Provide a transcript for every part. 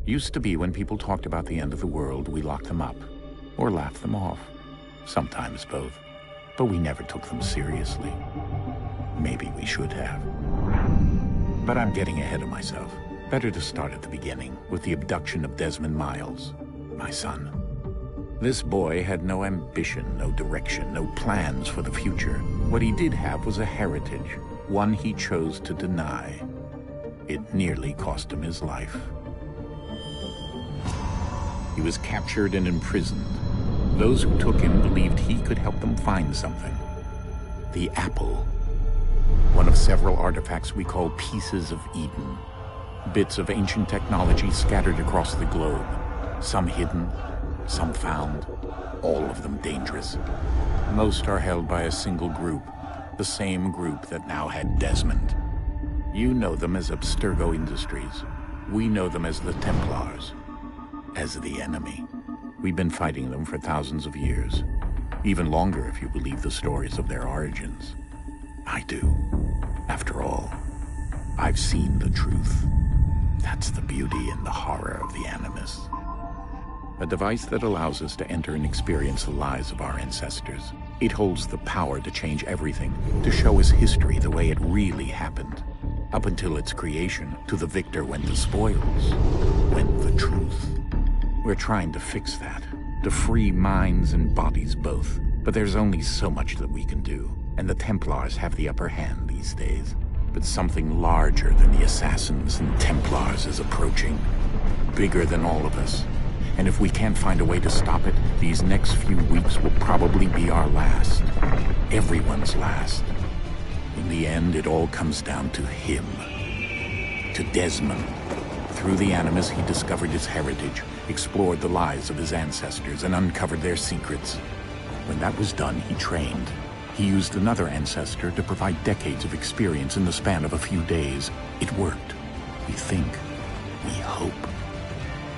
Used to be when people talked about the end of the world, we locked them up. Or laughed them off. Sometimes both. But we never took them seriously. Maybe we should have. But I'm getting ahead of myself. Better to start at the beginning, with the abduction of Desmond Miles, my son. This boy had no ambition, no direction, no plans for the future. What he did have was a heritage, one he chose to deny. It nearly cost him his life. He was captured and imprisoned. Those who took him believed he could help them find something. The apple. One of several artifacts we call pieces of Eden. Bits of ancient technology scattered across the globe. Some hidden, some found, all of them dangerous. Most are held by a single group, the same group that now had Desmond. You know them as Abstergo Industries. We know them as the Templars, as the enemy. We've been fighting them for thousands of years, even longer if you believe the stories of their origins. I do. After all, I've seen the truth. That's the beauty and the horror of the Animus. A device that allows us to enter and experience the lives of our ancestors. It holds the power to change everything, to show us history the way it really happened. Up until its creation, to the victor went the spoils, went the truth. We're trying to fix that, to free minds and bodies both. But there's only so much that we can do, and the Templars have the upper hand these days. But something larger than the Assassins and Templars is approaching, bigger than all of us. And if we can't find a way to stop it, these next few weeks will probably be our last. Everyone's last. In the end, it all comes down to him. To Desmond. Through the Animus, he discovered his heritage, explored the lives of his ancestors, and uncovered their secrets. When that was done, he trained. He used another ancestor to provide decades of experience in the span of a few days. It worked. We think. We hope.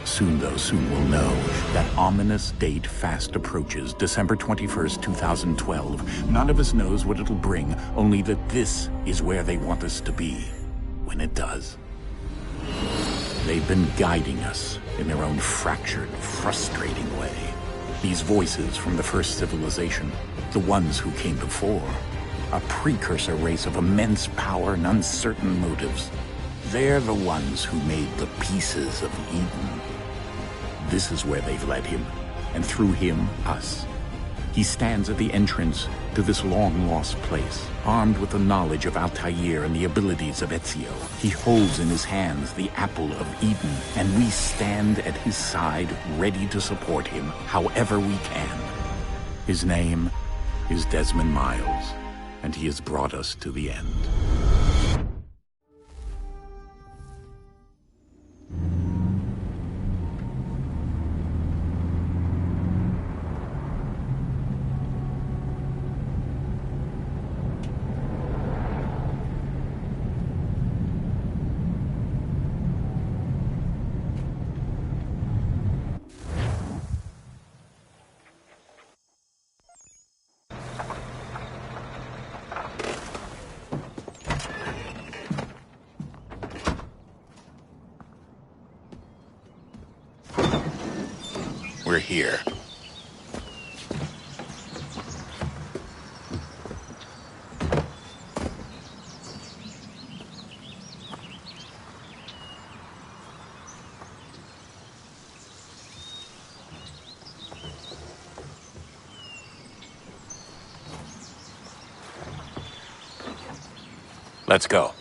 Soon, though, soon we'll know. That ominous date fast approaches, December 21st, 2012. None of us knows what it'll bring, only that this is where they want us to be, when it does. They've been guiding us in their own fractured, frustrating way. These voices from the first civilization, the ones who came before, a precursor race of immense power and uncertain motives. They're the ones who made the pieces of Eden. This is where they've led him, and through him, us. He stands at the entrance to this long-lost place, armed with the knowledge of Altair and the abilities of Ezio. He holds in his hands the apple of Eden, and we stand at his side, ready to support him however we can. His name is Desmond Miles, and he has brought us to the end. We're here. Let's go.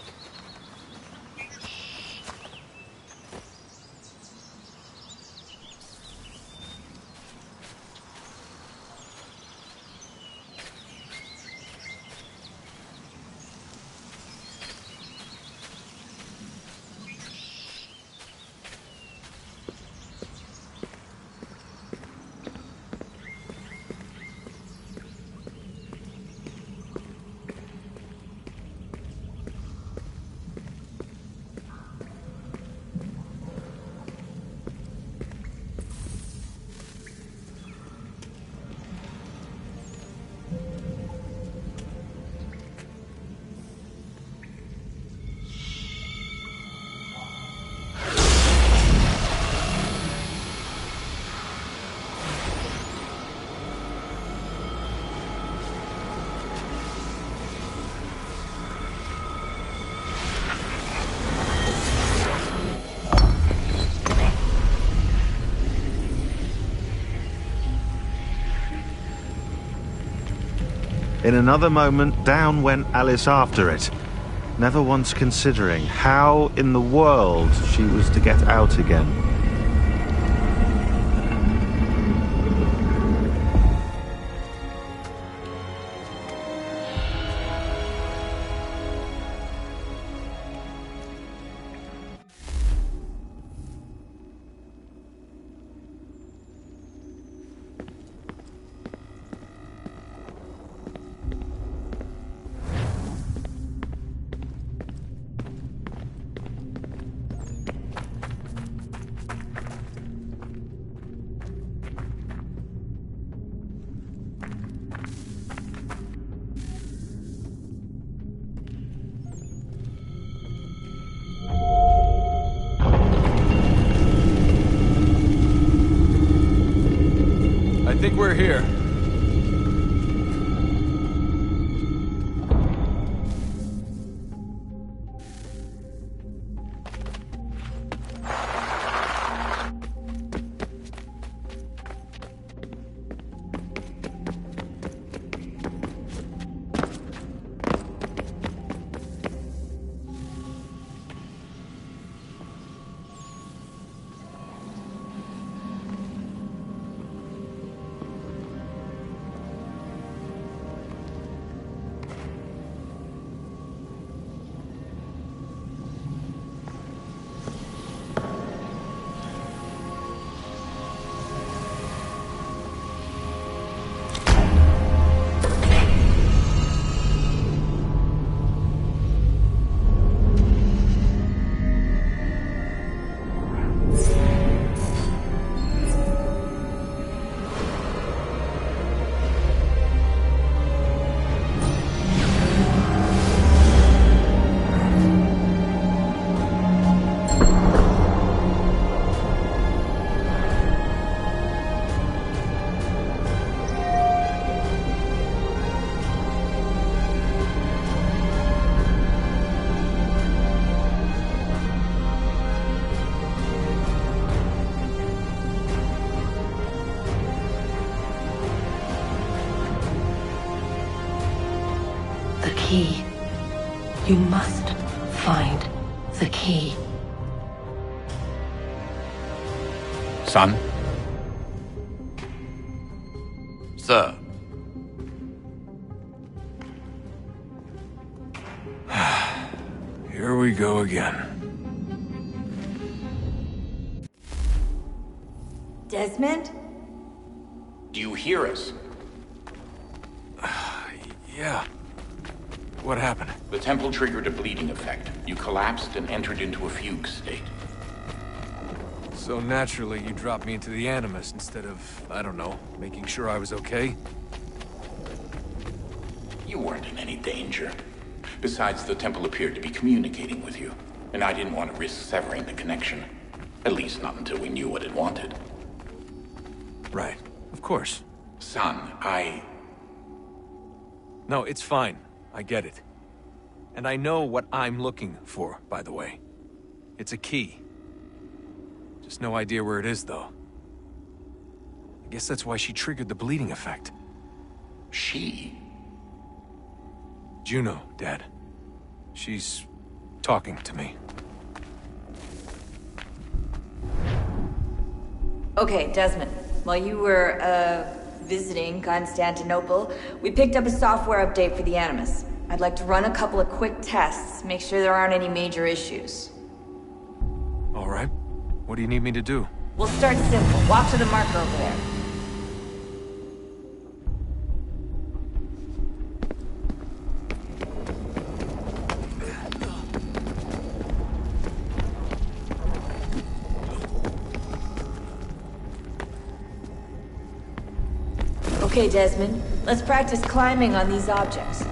In another moment, down went Alice after it, never once considering how in the world she was to get out again. I think we're here. The key. You must find the key. Son? Sir. Here we go again. Desmond? Do you hear us? Yeah. What happened? The temple triggered a bleeding effect. You collapsed and entered into a fugue state. So naturally, you dropped me into the Animus instead of, I don't know, making sure I was okay? You weren't in any danger. Besides, the temple appeared to be communicating with you, and I didn't want to risk severing the connection. At least not until we knew what it wanted. Right. Of course. Son, No, it's fine. I get it. And I know what I'm looking for, by the way. It's a key. Just no idea where it is, though. I guess that's why she triggered the bleeding effect. She? Juno, Dad. She's talking to me. Okay, Desmond. While you were, visiting Constantinople, we picked up a software update for the Animus. I'd like to run a couple of quick tests, make sure there aren't any major issues. All right. What do you need me to do? We'll start simple. Walk to the marker over there. Okay, Desmond. Let's practice climbing on these objects.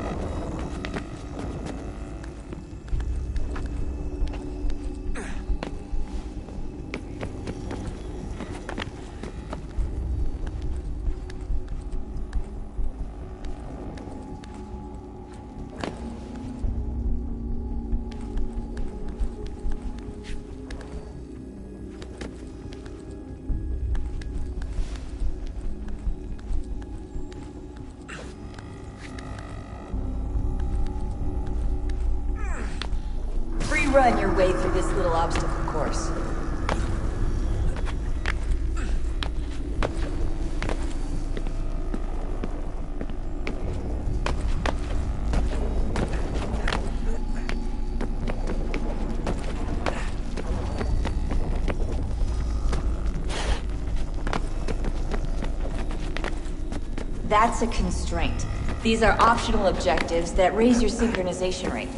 run your way through this little obstacle course. That's a constraint. These are optional objectives that raise your synchronization rate.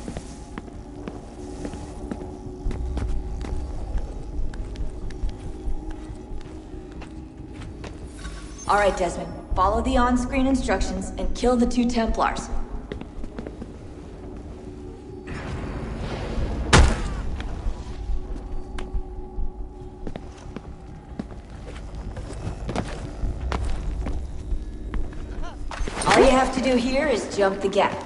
Alright, Desmond. Follow the on-screen instructions and kill the 2 Templars. All you have to do here is jump the gap.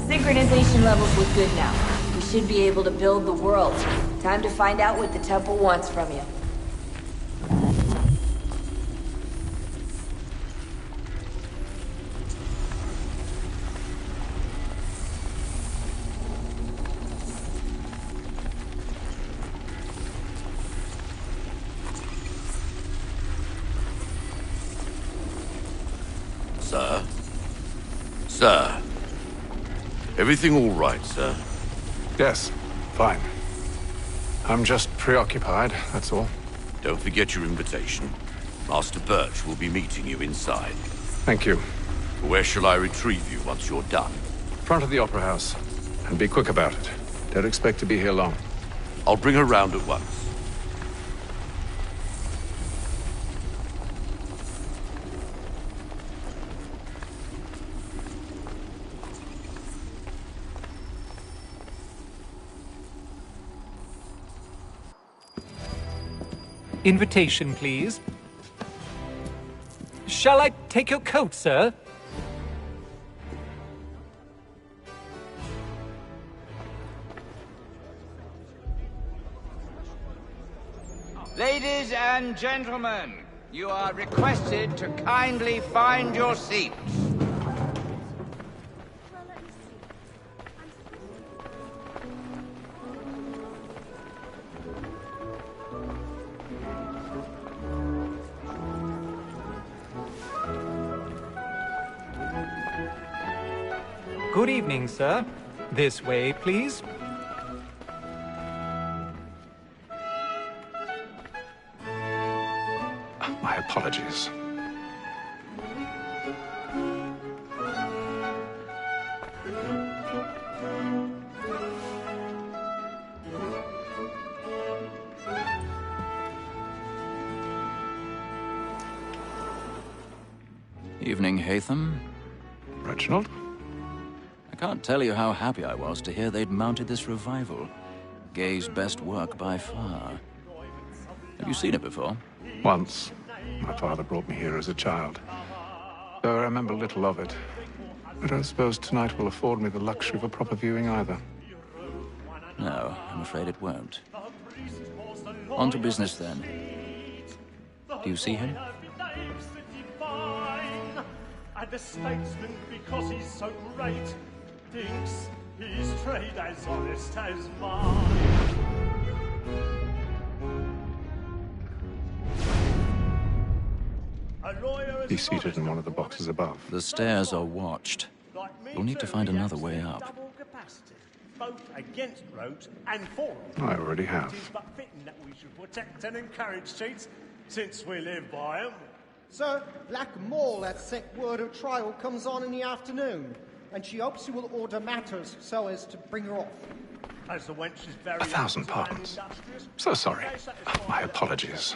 Synchronization levels look good now. We should be able to build the world. Time to find out what the temple wants from you. Sir? Sir? Everything all right, sir? Yes, fine. I'm just preoccupied, that's all. Don't forget your invitation. Master Birch will be meeting you inside. Thank you. Where shall I retrieve you once you're done? Front of the Opera House. And be quick about it. Don't expect to be here long. I'll bring her round at once. Invitation, please. Shall I take your coat, sir? Ladies and gentlemen, you are requested to kindly find your seats. Good evening, sir. This way, please. My apologies. Evening, Hatham. Reginald? I can't tell you how happy I was to hear they'd mounted this revival. Gay's best work by far. Have you seen it before? Once. My father brought me here as a child. Though I remember little of it. I don't suppose tonight will afford me the luxury of a proper viewing either. No, I'm afraid it won't. On to business then. Do you see him? And the statesman, because he's so great, thinks his trade as honest as mine. He's seated in one of the boxes above. The stairs are watched. We'll need to find another way up. Both against rogues and for them. I already have. It is but fitting that we should protect and encourage cheats, since we live by them. Sir, Black Maul at set word of trial comes on in the afternoon, and she hopes you will order matters so as to bring her off. As the wench is very 1,000 pardons. So sorry. My apologies.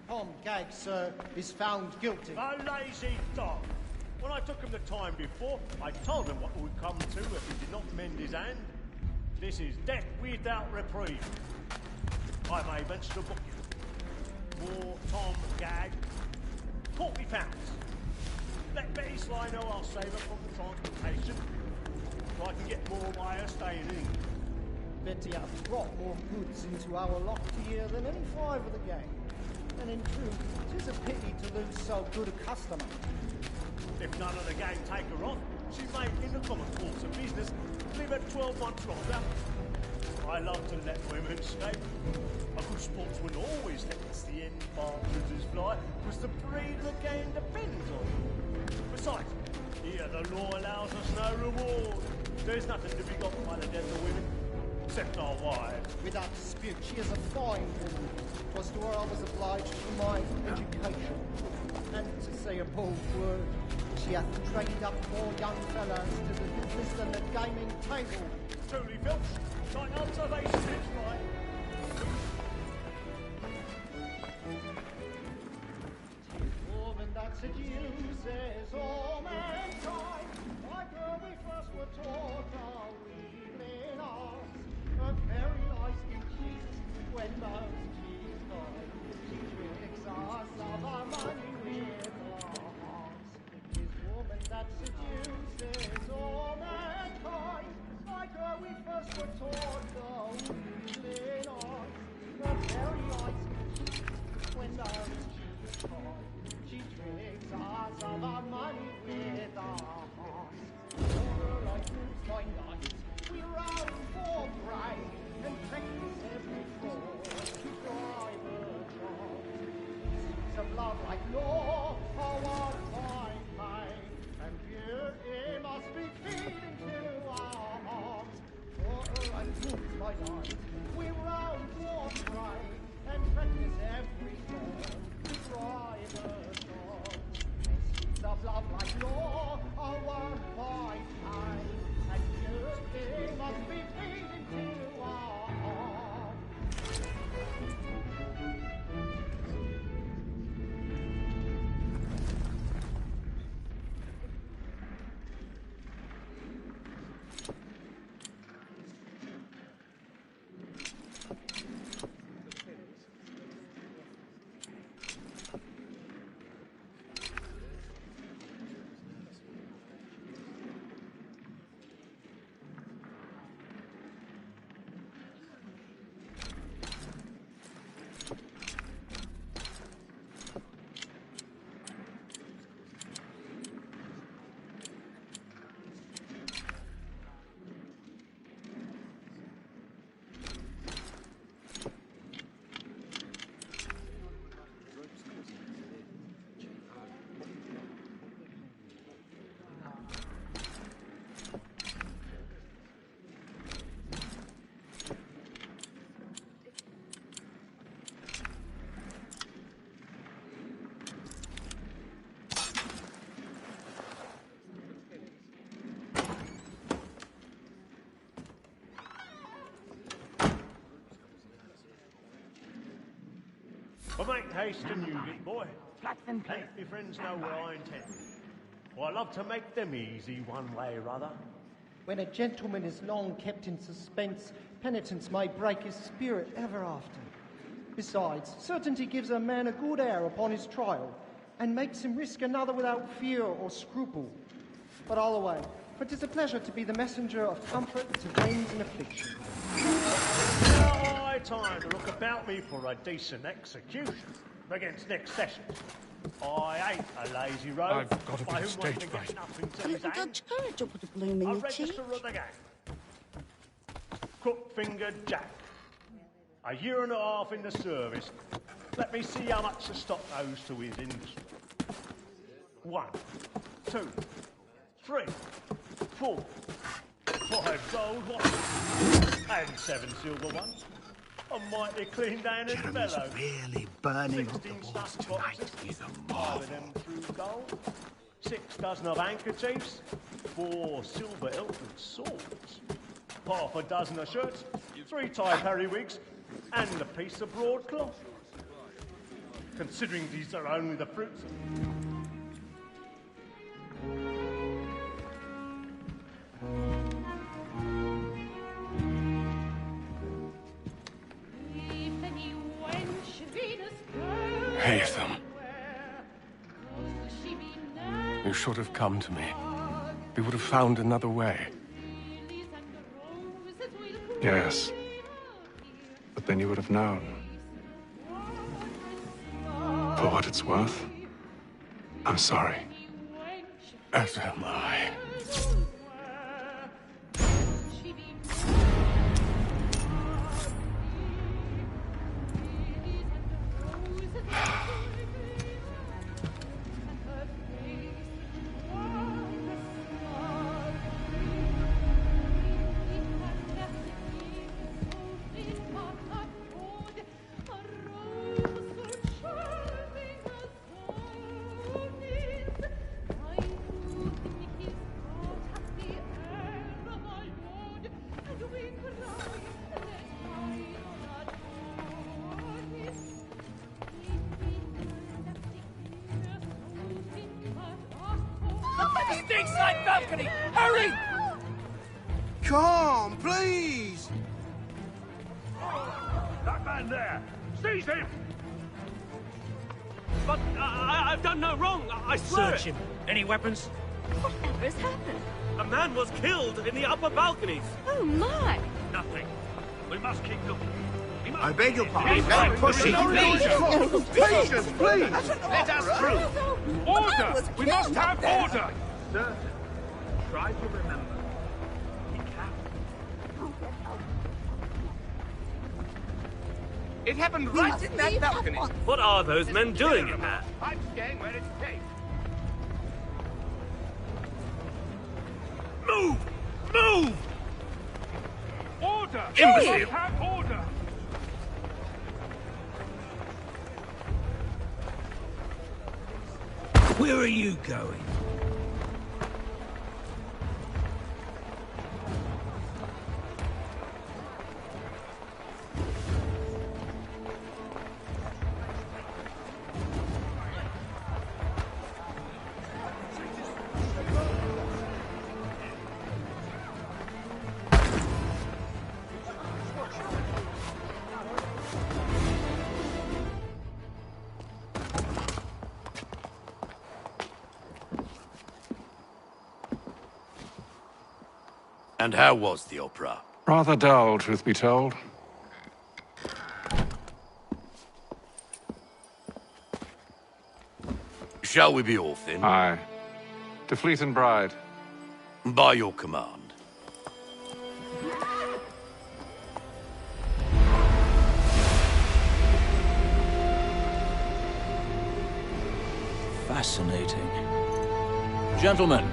Tom Gag, sir, is found guilty. A lazy dog. When I took him the time before, I told him what it would come to if he did not mend his hand. This is death without reprieve. I may venture to book you. For Tom Gag, £40. Let Betty Sly know I'll save her from the transportation, so I can get more by her staying in. Betty hath brought more goods into our loft here than any five of the gang. And in truth, 'tis a pity to lose so good a customer. If none of the gang take her on, she may, in the common course of business, live at 12 months longer. I love to let women escape. A good sportsman always lets the end partridges fly, because the breed of the game depends on it. Besides, here the law allows us no reward. There's nothing to be got by the death of women, except our wives. Without dispute, she is a fine woman. 'Twas to her I was obliged for my education. And to say a bold word, she hath trained up more young fellows to the business than the gaming table. Truly, Filch, my observation is right. Woman that seduces all mankind, like her we first were taught our evening arts. Her very eyes can cheat when those cheats die. She tricks us of our money with her hearts. It is woman that seduces all mankind, like her we first were taught our evening arts. Her very eyes can cheat when those cheats die. She tricks us of our money with our hearts. Over like moons by night, we round for prey and practice every fraud to drive her job. Seeds of love like law are what find pain, and beauty must be feeding to our hearts. Over like moons by night, we round for prey and practice every fraud to drive her job. Seeds of love like law are won by time, and beauty must be feeding to our heart. Well, make haste and you get, boy. Let me friends know where I intend. For I love to make them easy one way or other. When a gentleman is long kept in suspense, penitence may break his spirit ever after. Besides, certainty gives a man a good air upon his trial, and makes him risk another without fear or scruple. But all away, for 'tis a pleasure to be the messenger of comfort to friends in affliction. Now I time to look about me for a decent execution against next session. I ain't a lazy rogue. I've got a bit of stage fright. A little Dutch courage will put a bloom in I your cheek. register of the gang. Crook-fingered Jack. A year and a half in the service. Let me see how much the stock owes to his industry. 1, 2, 3, 4, 5 gold ones, and 7 silver ones. A mighty clean down in Jeremy's fellow. really burning up the 16 walls stuffed tonight. boxes, He's a 5 marvel. of them through gold, 6 dozen of handkerchiefs, 4 silver hilted swords, half a dozen of shirts, 3 tie periwigs, and a piece of broadcloth. Considering these are only the fruits. Haytham. You should have come to me. We would have found another way. Yes. But then you would have known. For what it's worth, I'm sorry. As am I. Side balcony! Hurry! Come, please! That man there! Seize him! But I've done no wrong, I swear. Search him. Any weapons? Whatever has happened? A man was killed in the upper balconies. Oh, my! Nothing. We must keep looking. I beg your pardon. Pushing, Patience, please! Let us through! Order! We must have order! Sir, try to remember. He can't. It happened right in that balcony. What are those men doing in there? I'm staying where it's safe. Move! Move! Order! Imbecile! Have order! Where are you going? And how was the opera? Rather dull, truth be told. Shall we be off then? Aye. To Fleet and Bride. By your command. Fascinating. Gentlemen,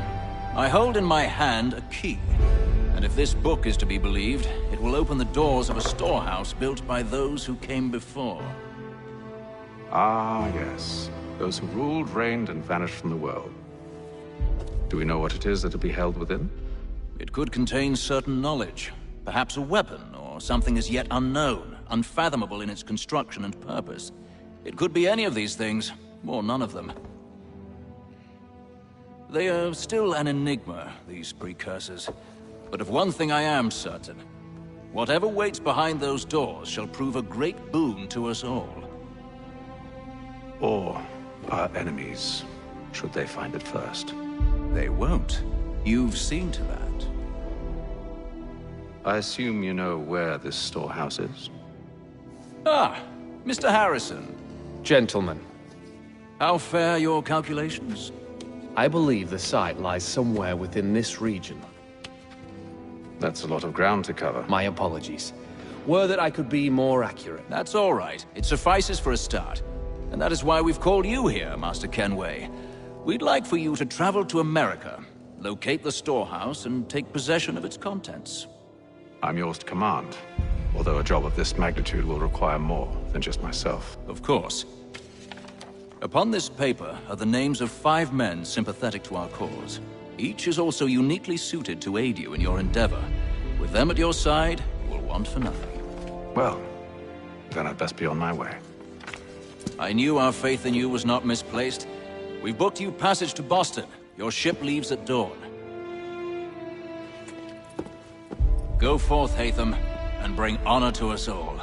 I hold in my hand a key. And if this book is to be believed, it will open the doors of a storehouse built by those who came before. Ah, yes. Those who ruled, reigned, and vanished from the world. Do we know what it is that will be held within? It could contain certain knowledge. Perhaps a weapon, or something as yet unknown, unfathomable in its construction and purpose. It could be any of these things, or none of them. They are still an enigma, these precursors. But of one thing I am certain. Whatever waits behind those doors shall prove a great boon to us all. Or our enemies, should they find it first. They won't. You've seen to that. I assume you know where this storehouse is? Ah, Mr. Harrison. Gentlemen. How fare your calculations? I believe the site lies somewhere within this region. That's a lot of ground to cover. My apologies. Were that I could be more accurate. That's all right. It suffices for a start. And that is why we've called you here, Master Kenway. We'd like for you to travel to America, locate the storehouse, and take possession of its contents. I'm yours to command, although a job of this magnitude will require more than just myself. Of course. Upon this paper are the names of 5 men sympathetic to our cause. Each is also uniquely suited to aid you in your endeavor. With them at your side, you will want for nothing. Well, then I'd best be on my way. I knew our faith in you was not misplaced. We've booked you passage to Boston. Your ship leaves at dawn. Go forth, Hatham, and bring honor to us all.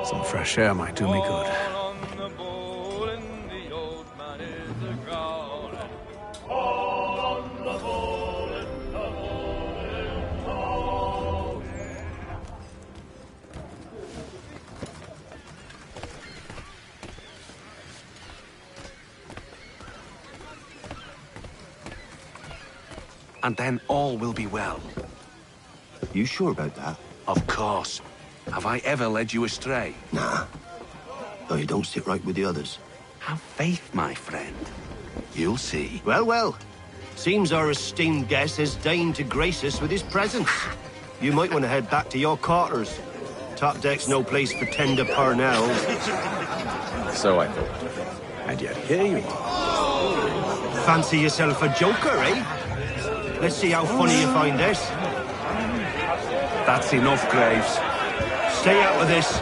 Some fresh air might do me good. And then all will be well. You sure about that? Of course. Have I ever led you astray? Nah. Though you don't sit right with the others. Have faith, my friend. You'll see. Well, well. Seems our esteemed guest has deigned to grace us with his presence. You might want to head back to your quarters. Top deck's no place for tender parnells. So I thought. And yet here you are. Fancy yourself a joker, eh? Let's see how funny you find this. That's enough, Graves. Stay out of this.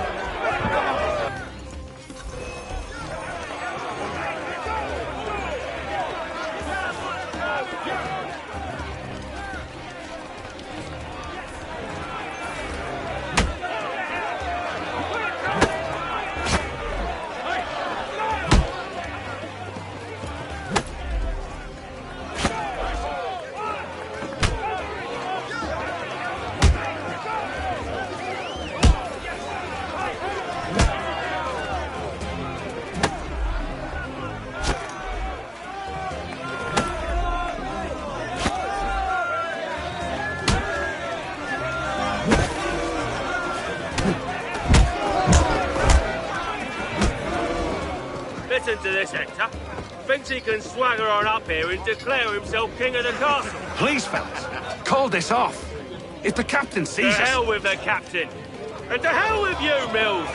Listen to this, Hector. Thinks he can swagger on up here and declare himself king of the castle. Please, fellas, call this off. If the captain sees us... To hell with the captain. And to hell with you, Mills.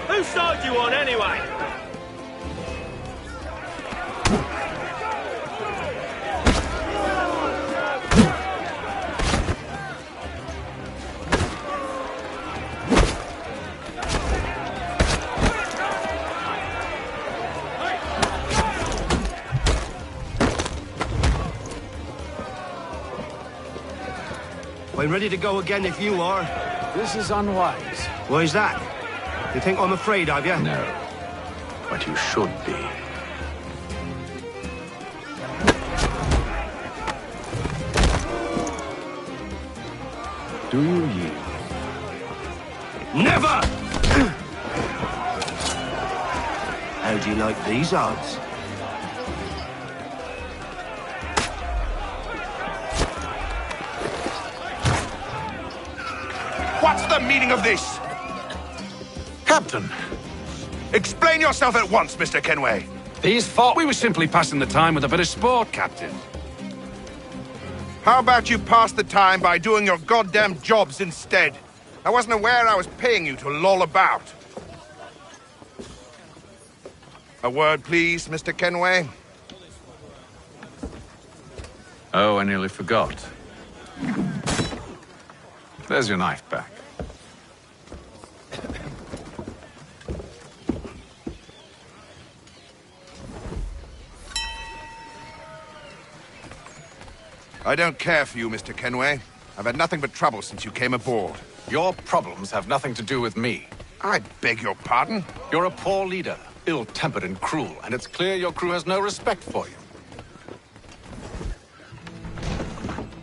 Whose side you on, anyway? I'm ready to go again if you are. This is unwise. Why's that? You think I'm afraid of you? No. But you should be. Do you yield? Never! How do you like these odds? What's the meaning of this? Captain! Explain yourself at once, Mr. Kenway. These thought we were simply passing the time with a bit of sport, Captain. How about you pass the time by doing your goddamn jobs instead? I wasn't aware I was paying you to loll about. A word, please, Mr. Kenway. Oh, I nearly forgot. There's your knife back. I don't care for you, Mr. Kenway. I've had nothing but trouble since you came aboard. Your problems have nothing to do with me. I beg your pardon? You're a poor leader, ill-tempered and cruel, and it's clear your crew has no respect for you.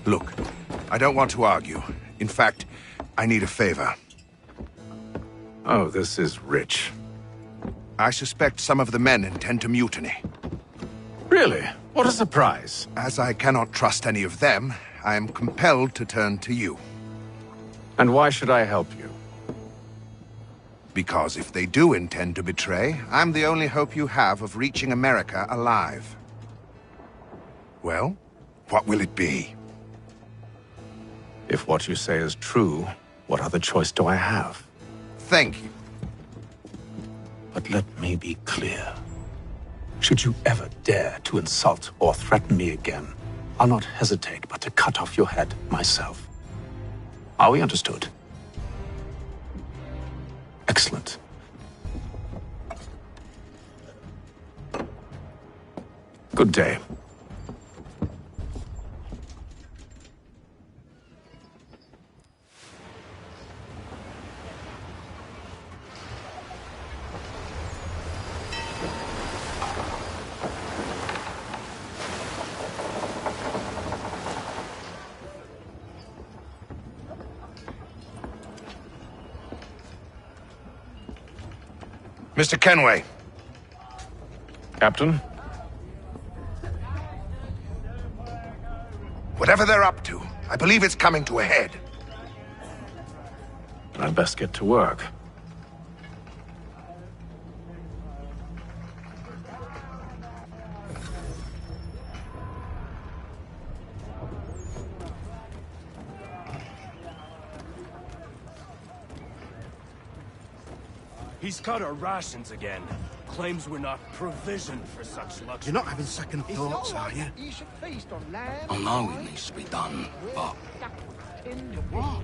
Look, I don't want to argue. In fact, I need a favor. Oh, this is rich. I suspect some of the men intend to mutiny. Really? What a surprise. As I cannot trust any of them, I am compelled to turn to you. And why should I help you? Because if they do intend to betray, I'm the only hope you have of reaching America alive. Well, what will it be? If what you say is true, what other choice do I have? Thank you. But let me be clear. Should you ever dare to insult or threaten me again, I'll not hesitate but to cut off your head myself. Are we understood? Excellent. Good day. Mr. Kenway. Captain? Whatever they're up to, I believe it's coming to a head. I'd best get to work. He's cut our rations again. Claims we're not provisioned for such luxury. You're not having second thoughts, are you? You should feast on lamb. I know it needs to be done, but... What?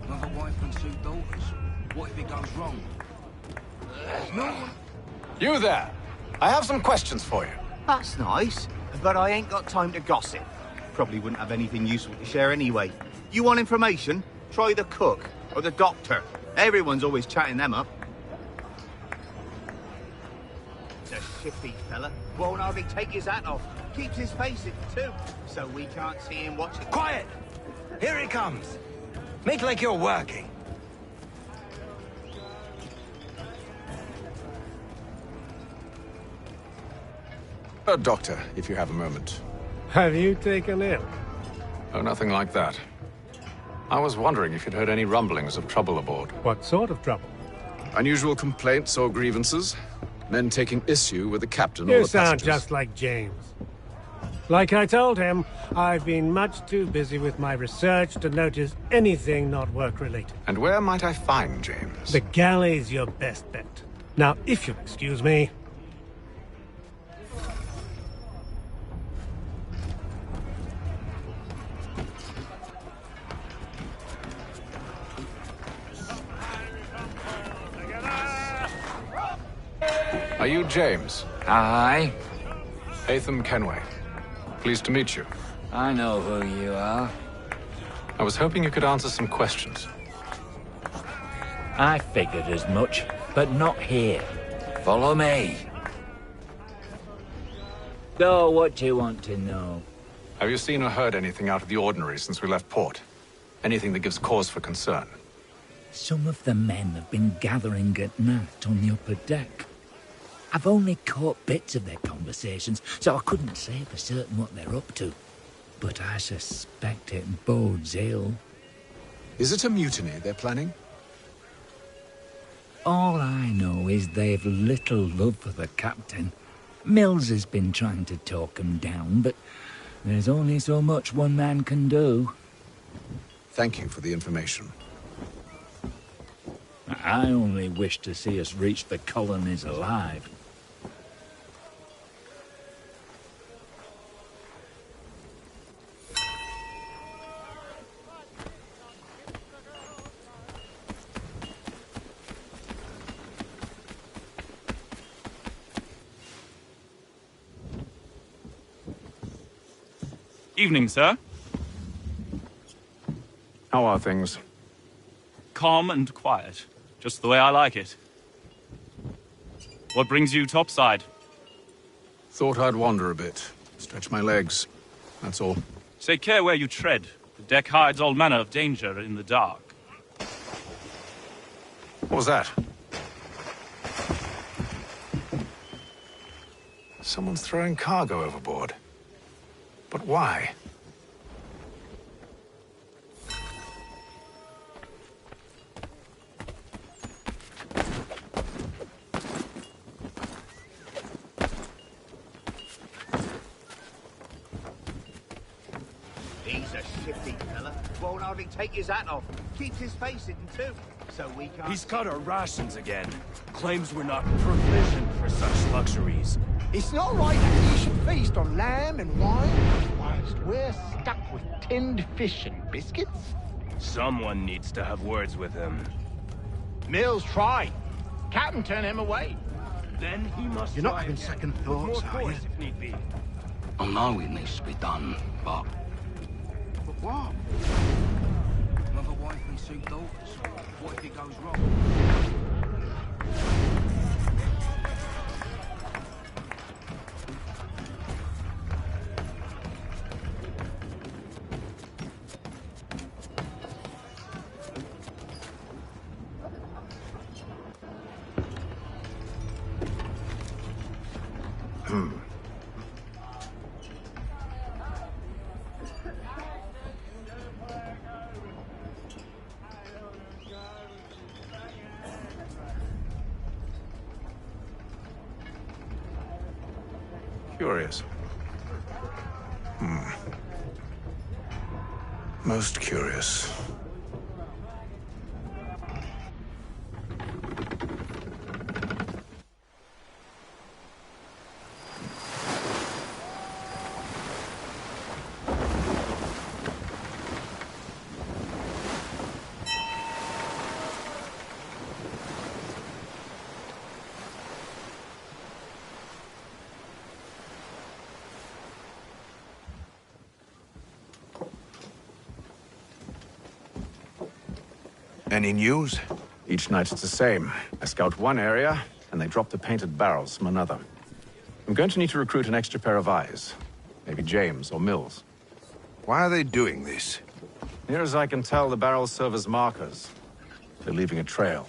Another wife and 2 daughters. What if it goes wrong? You there! I have some questions for you. That's nice, but I ain't got time to gossip. Probably wouldn't have anything useful to share anyway. You want information? Try the cook or the doctor. Everyone's always chatting them up. He's a shifty fella. Won't hardly take his hat off. Keeps his face in too, so we can't see him watching. Quiet! Here he comes. Make like you're working. Doctor, if you have a moment. Have you taken ill? Oh, nothing like that. I was wondering if you'd heard any rumblings of trouble aboard. What sort of trouble? Unusual complaints or grievances? Men taking issue with the captain or You the sound passengers? just like James. Like I told him, I've been much too busy with my research to notice anything not work-related. And where might I find James? The galley's your best bet. Now, if you'll excuse me... Are you James? Aye. Atham Kenway. Pleased to meet you. I know who you are. I was hoping you could answer some questions. I figured as much, but not here. Follow me. So, what do you want to know? Have you seen or heard anything out of the ordinary since we left port? Anything that gives cause for concern? Some of the men have been gathering at night on the upper deck. I've only caught bits of their conversations, so I couldn't say for certain what they're up to. But I suspect it bodes ill. Is it a mutiny they're planning? All I know is they've little love for the captain. Mills has been trying to talk 'em down, but there's only so much one man can do. Thank you for the information. I only wish to see us reach the colonies alive. Evening, sir. How are things? Calm and quiet. Just the way I like it. What brings you topside? Thought I'd wander a bit. Stretch my legs. That's all. Take care where you tread. The deck hides all manner of danger in the dark. What was that? Someone's throwing cargo overboard. But why? He's a shifty fella. Won't hardly take his hat off. Keeps his face hidden too. So we can't... He's cut our rations again. Claims we're not provisioned for such luxuries. It's not right that you should feast on lamb and wine whilst we're stuck with tinned fish and biscuits. Someone needs to have words with him. Mills tried. Captain turned him away. Then he must. You're not try having again. second With thoughts, more are you? force if need be. I know it needs to be done, but... But what? Another wife and 2 daughters. What if it goes wrong? Curious. Most curious. Any news? Each night it's the same. I scout one area, and they drop the painted barrels from another. I'm going to need to recruit an extra pair of eyes. Maybe James or Mills. Why are they doing this? Near as I can tell, the barrels serve as markers. They're leaving a trail.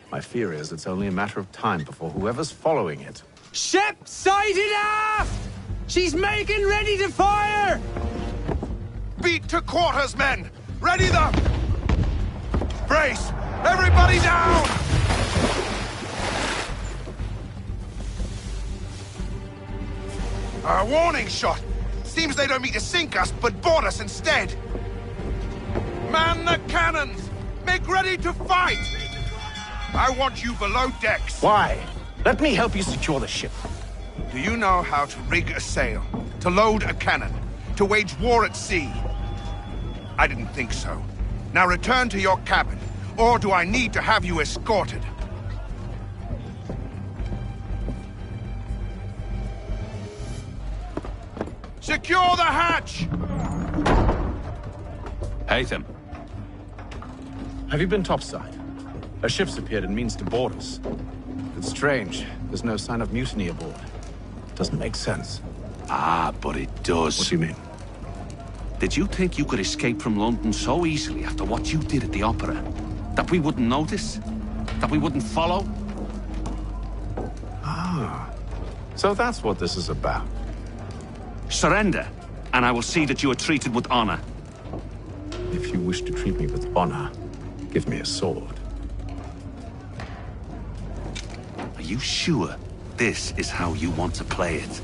My fear is it's only a matter of time before whoever's following it... Ship sighted aft! She's making ready to fire! Beat to quarters, men! Ready the... Brace! Everybody down! A warning shot! Seems they don't mean to sink us, but board us instead! Man the cannons! Make ready to fight! I want you below decks! Why? Let me help you secure the ship. Do you know how to rig a sail? To load a cannon? To wage war at sea? I didn't think so. Now return to your cabin, or do I need to have you escorted? Secure the hatch! Haytham. Have you been topside? A ship's appeared and means to board us. It's strange. There's no sign of mutiny aboard. Doesn't make sense. Ah, but it does. What do you mean? Did you think you could escape from London so easily after what you did at the opera? That we wouldn't notice? That we wouldn't follow? Ah. So that's what this is about. Surrender, and I will see that you are treated with honor. If you wish to treat me with honor, give me a sword. Are you sure this is how you want to play it?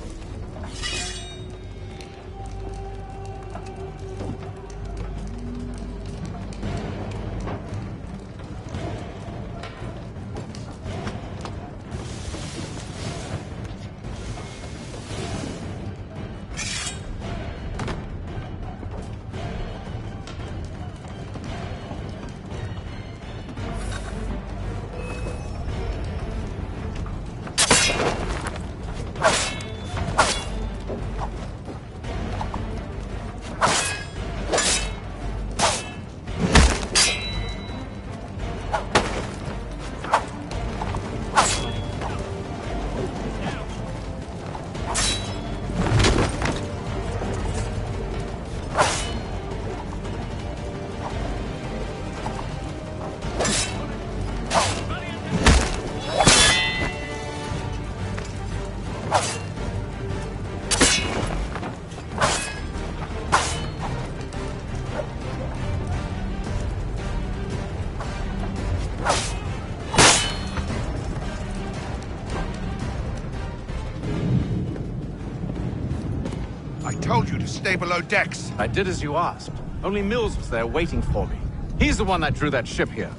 told you to stay below decks. I did as you asked. Only Mills was there waiting for me. He's the one that drew that ship here.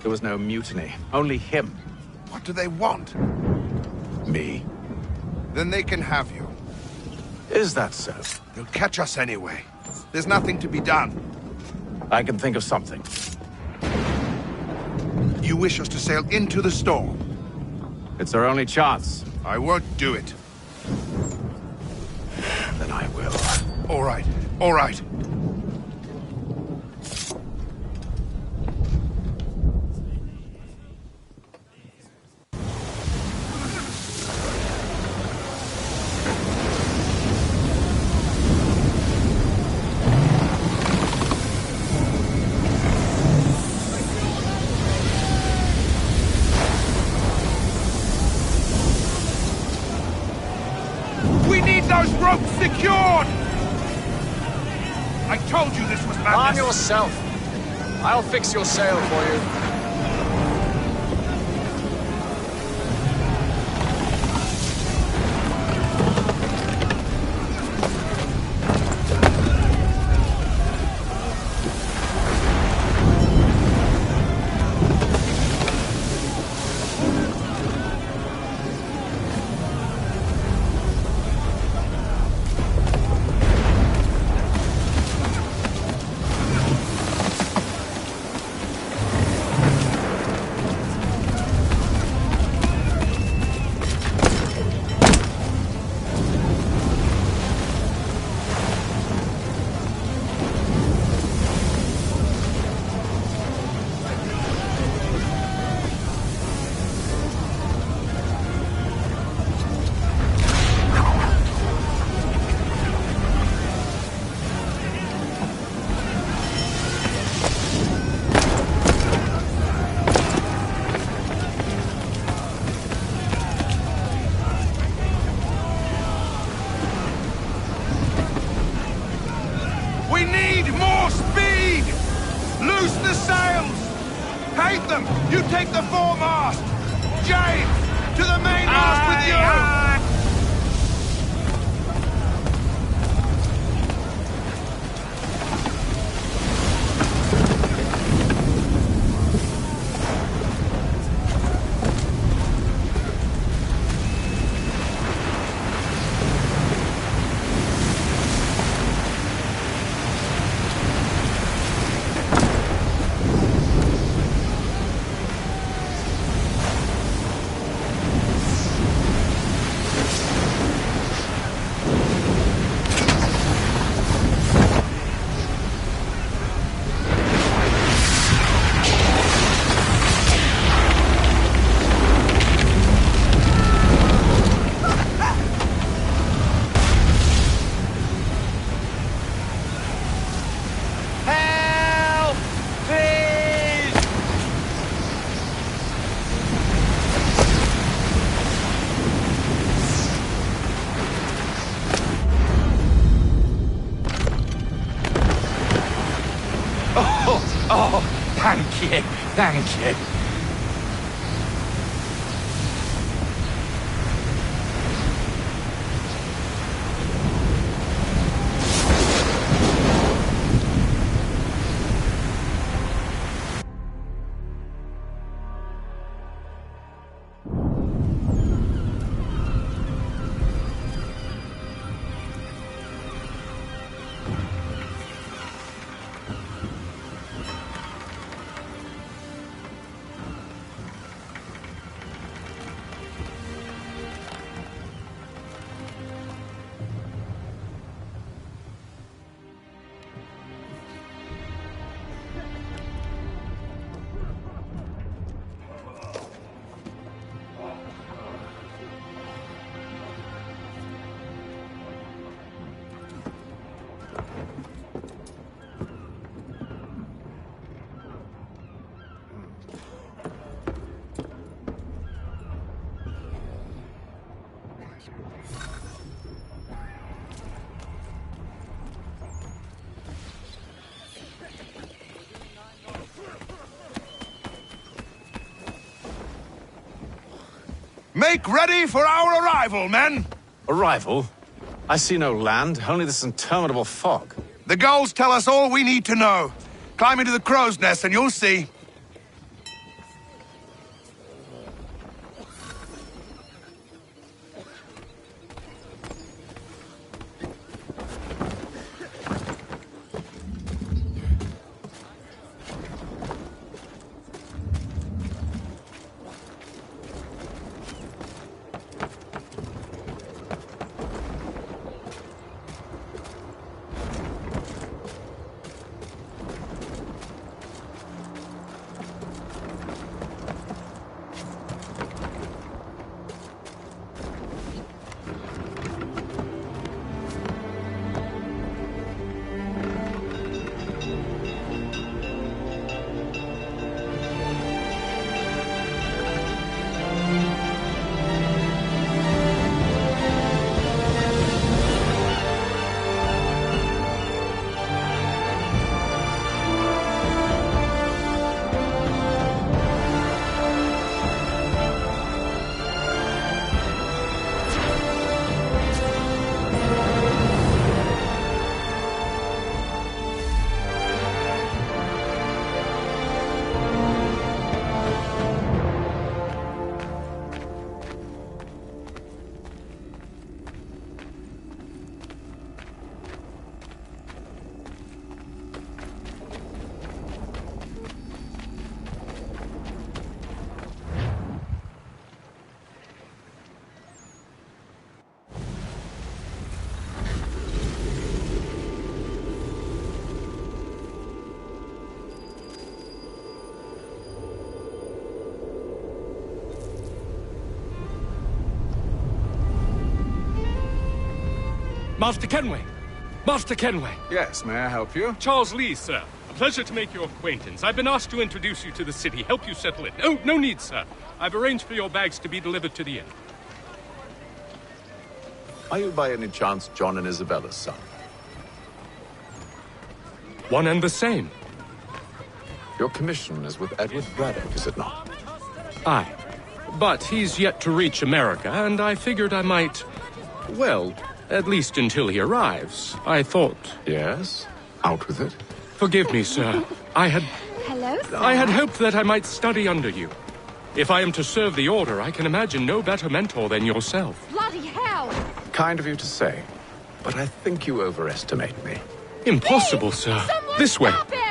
There was no mutiny, only him. What do they want? Me. Then they can have you. Is that so? They'll catch us anyway. There's nothing to be done. I can think of something. You wish us to sail into the storm? It's our only chance. I won't do it. Then I will. All right, all right. Those ropes secured! I told you this was madness. Arm yourself. I'll fix your sail for you. You take the foremast! James, to the mainmast with you! Oh, thank you, thank you. Make ready for our arrival, men! Arrival? I see no land, only this interminable fog. The gulls tell us all we need to know. Climb into the crow's nest and you'll see. Master Kenway! Master Kenway! Yes, may I help you? Charles Lee, sir. A pleasure to make your acquaintance. I've been asked to introduce you to the city, help you settle in. Oh, no need, sir. I've arranged for your bags to be delivered to the inn. Are you by any chance John and Isabella's son? One and the same. Your commission is with Edward Braddock, is it not? Aye. But he's yet to reach America, and I figured I might... well, at least until he arrives. I thought... Yes? Out with it. Forgive me, sir. I had hoped that I might study under you. If I am to serve the Order, I can imagine no better mentor than yourself. Bloody hell! Kind of you to say, but I think you overestimate me. Impossible, sir. This way. Stop him!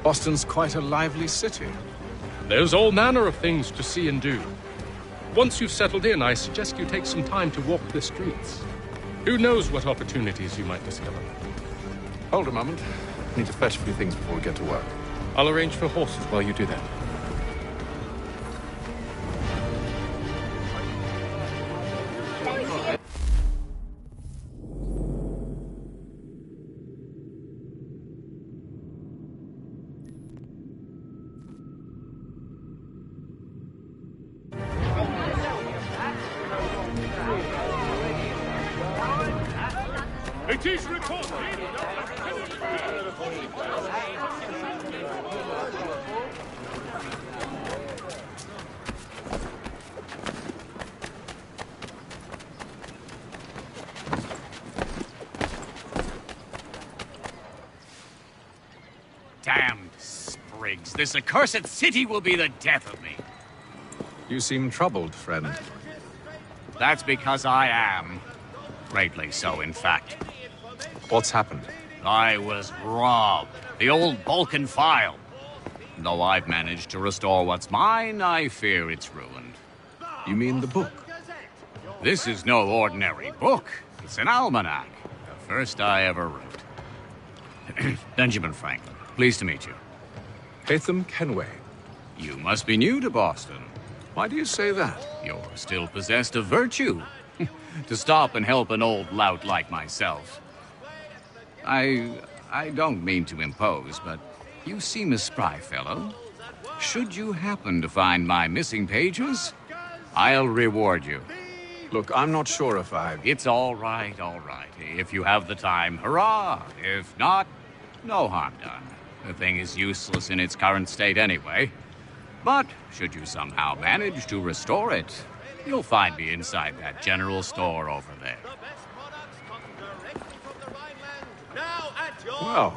Boston's quite a lively city. There's all manner of things to see and do. Once you've settled in, I suggest you take some time to walk the streets. Who knows what opportunities you might discover. Hold a moment. I need to fetch a few things before we get to work. I'll arrange for horses while you do that. It is reported. Damned sprigs. This accursed city will be the death of me. You seem troubled, friend. That's because I am. Greatly so, in fact. What's happened? I was robbed. The old Balkan file. Though I've managed to restore what's mine, I fear it's ruined. You mean the book? This is no ordinary book. It's an almanac. The first I ever wrote. Benjamin Franklin, pleased to meet you. Haytham Kenway. You must be new to Boston. Why do you say that? You're still possessed of virtue. To stop and help an old lout like myself. I don't mean to impose, but you seem a spry fellow. Should you happen to find my missing pages, I'll reward you. Look, I'm not sure if I... It's all right, all right. If you have the time, hurrah. If not, no harm done. The thing is useless in its current state anyway. But should you somehow manage to restore it, you'll find me inside that general store over there. Well,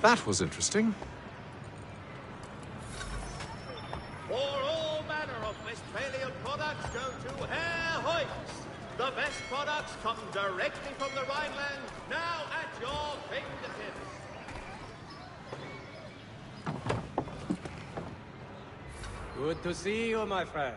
that was interesting. For all manner of Westphalian products go to Herr Hoyts. The best products come directly from the Rhineland, now at your fingertips. Good to see you, my friend.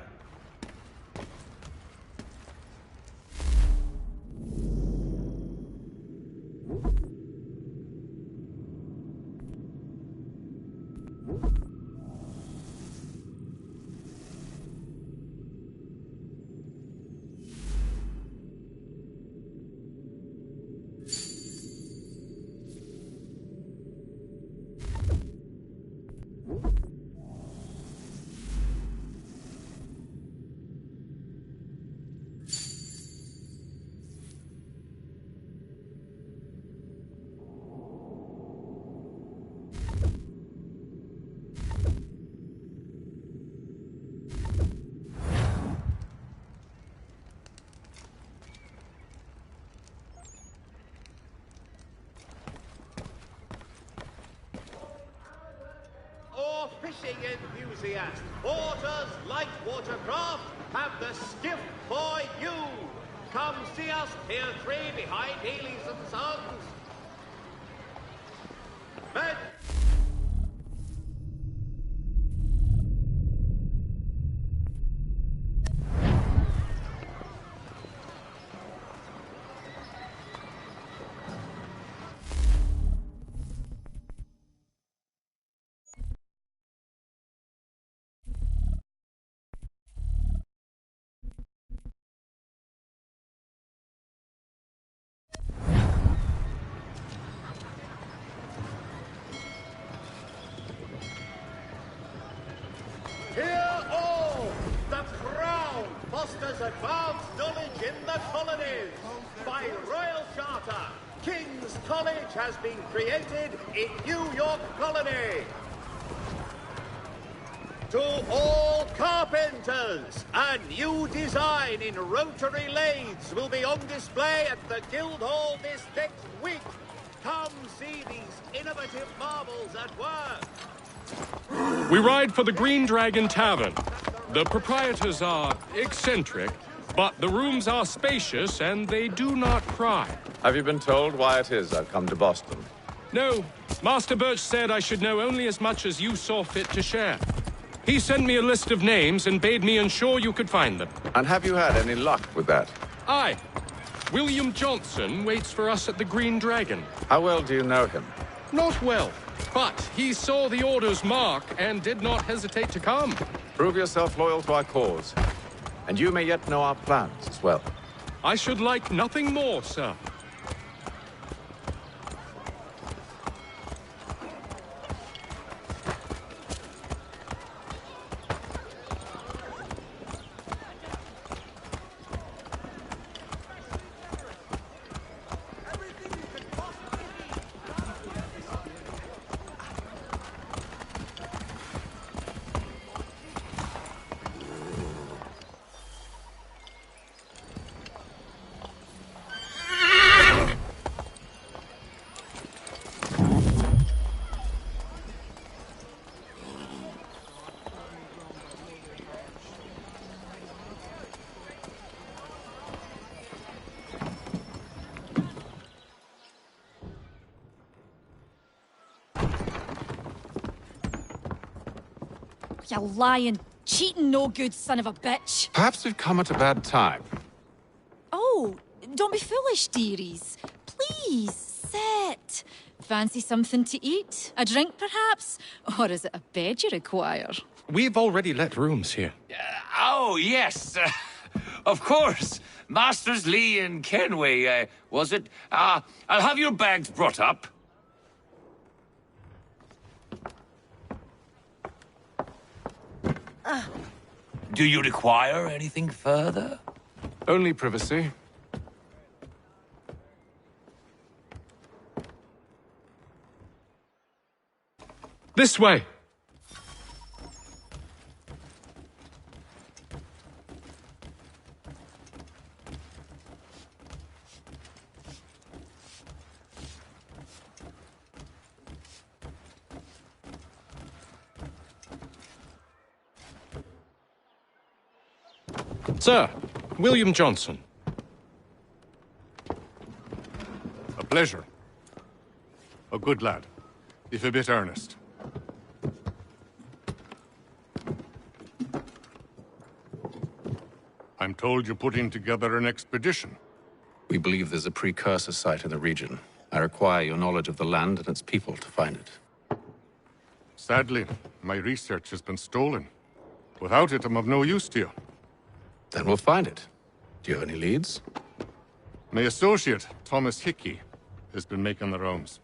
Fishing enthusiast, Porter's light watercraft have the skiff for you. Come see us, Pier 3 behind Healy's and Sons. Men. Hear all! The Crown fosters advanced knowledge in the colonies. By royal charter, King's College has been created in New York Colony. To all carpenters, a new design in rotary lathes will be on display at the Guildhall this next week. Come see these innovative marvels at work. We ride for the Green Dragon Tavern. The proprietors are eccentric, but the rooms are spacious and they do not cry. Have you been told why it is I've come to Boston? No, Master Birch said I should know only as much as you saw fit to share. He sent me a list of names and bade me ensure you could find them. And have you had any luck with that? Aye. William Johnson waits for us at the Green Dragon. How well do you know him? Not well, but he saw the order's mark and did not hesitate to come. Prove yourself loyal to our cause, and you may yet know our plans as well. I should like nothing more, sir. You lying, cheating, no good son of a bitch. Perhaps we've come at a bad time. Oh, don't be foolish, dearies. Please, sit. Fancy something to eat? A drink, perhaps? Or is it a bed you require? We've already let rooms here. Oh, yes. Of course. Masters Lee and Kenway, was it? I'll have your bags brought up. Do you require anything further? Only privacy. This way! Sir, William Johnson. A pleasure. A good lad, if a bit earnest. I'm told you're putting together an expedition. We believe there's a precursor site in the region. I require your knowledge of the land and its people to find it. Sadly, my research has been stolen. Without it, I'm of no use to you. Then we'll find it. Do you have any leads? My associate, Thomas Hickey, has been making the rounds.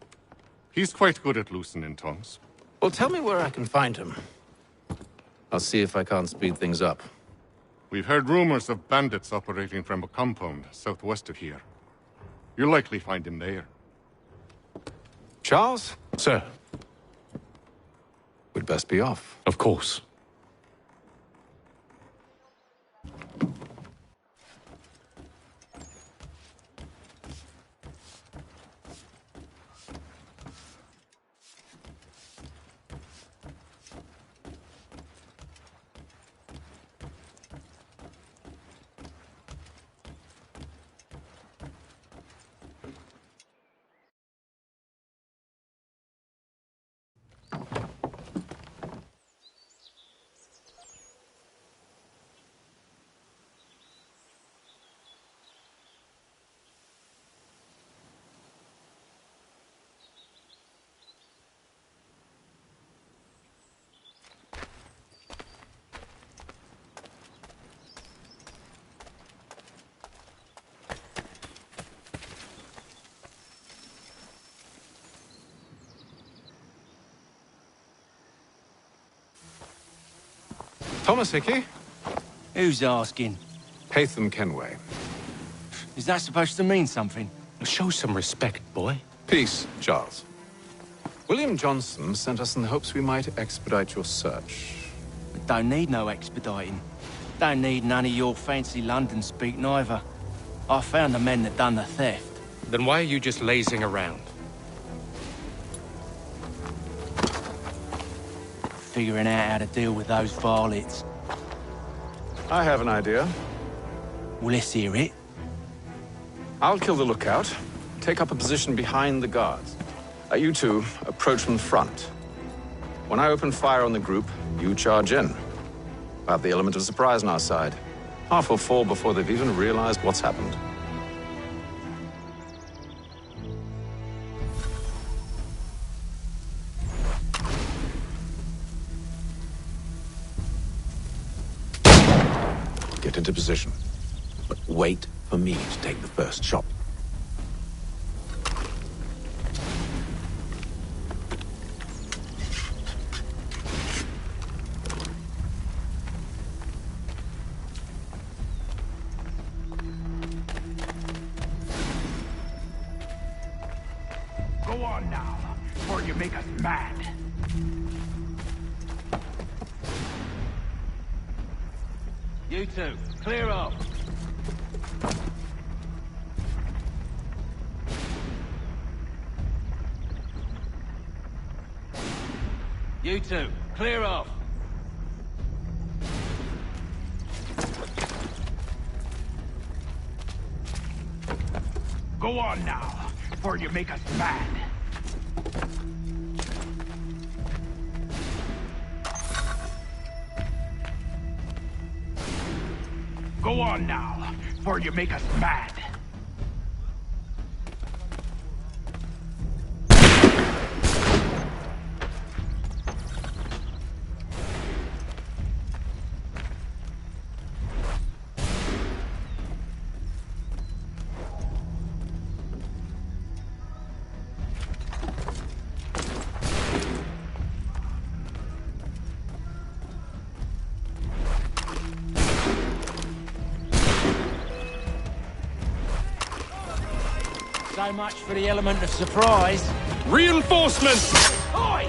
He's quite good at loosening tongues. Well, tell me where I can find him. I'll see if I can't speed things up. We've heard rumors of bandits operating from a compound southwest of here. You'll likely find him there. Charles? Sir. We'd best be off. Of course. Thomas Hickey? Who's asking? Haytham Kenway. Is that supposed to mean something? Show some respect, boy. Peace, Charles. William Johnson sent us in the hopes we might expedite your search. We don't need no expediting. Don't need none of your fancy London speak neither. I found the men that done the theft. Then why are you just lazing around? Figuring out how to deal with those varlets. I have an idea. Well, let's hear it. I'll kill the lookout, take up a position behind the guards. You two approach from the front. When I open fire on the group, you charge in. I have the element of surprise on our side. Half will fall before they've even realized what's happened. Get into position, but wait for me to take the first shot. Go on now, before you make us mad. You two, clear off. You two, clear off. Go on now, before you make us mad. Go on now, before you make us mad. So much for the element of surprise. Reinforcements! Oi!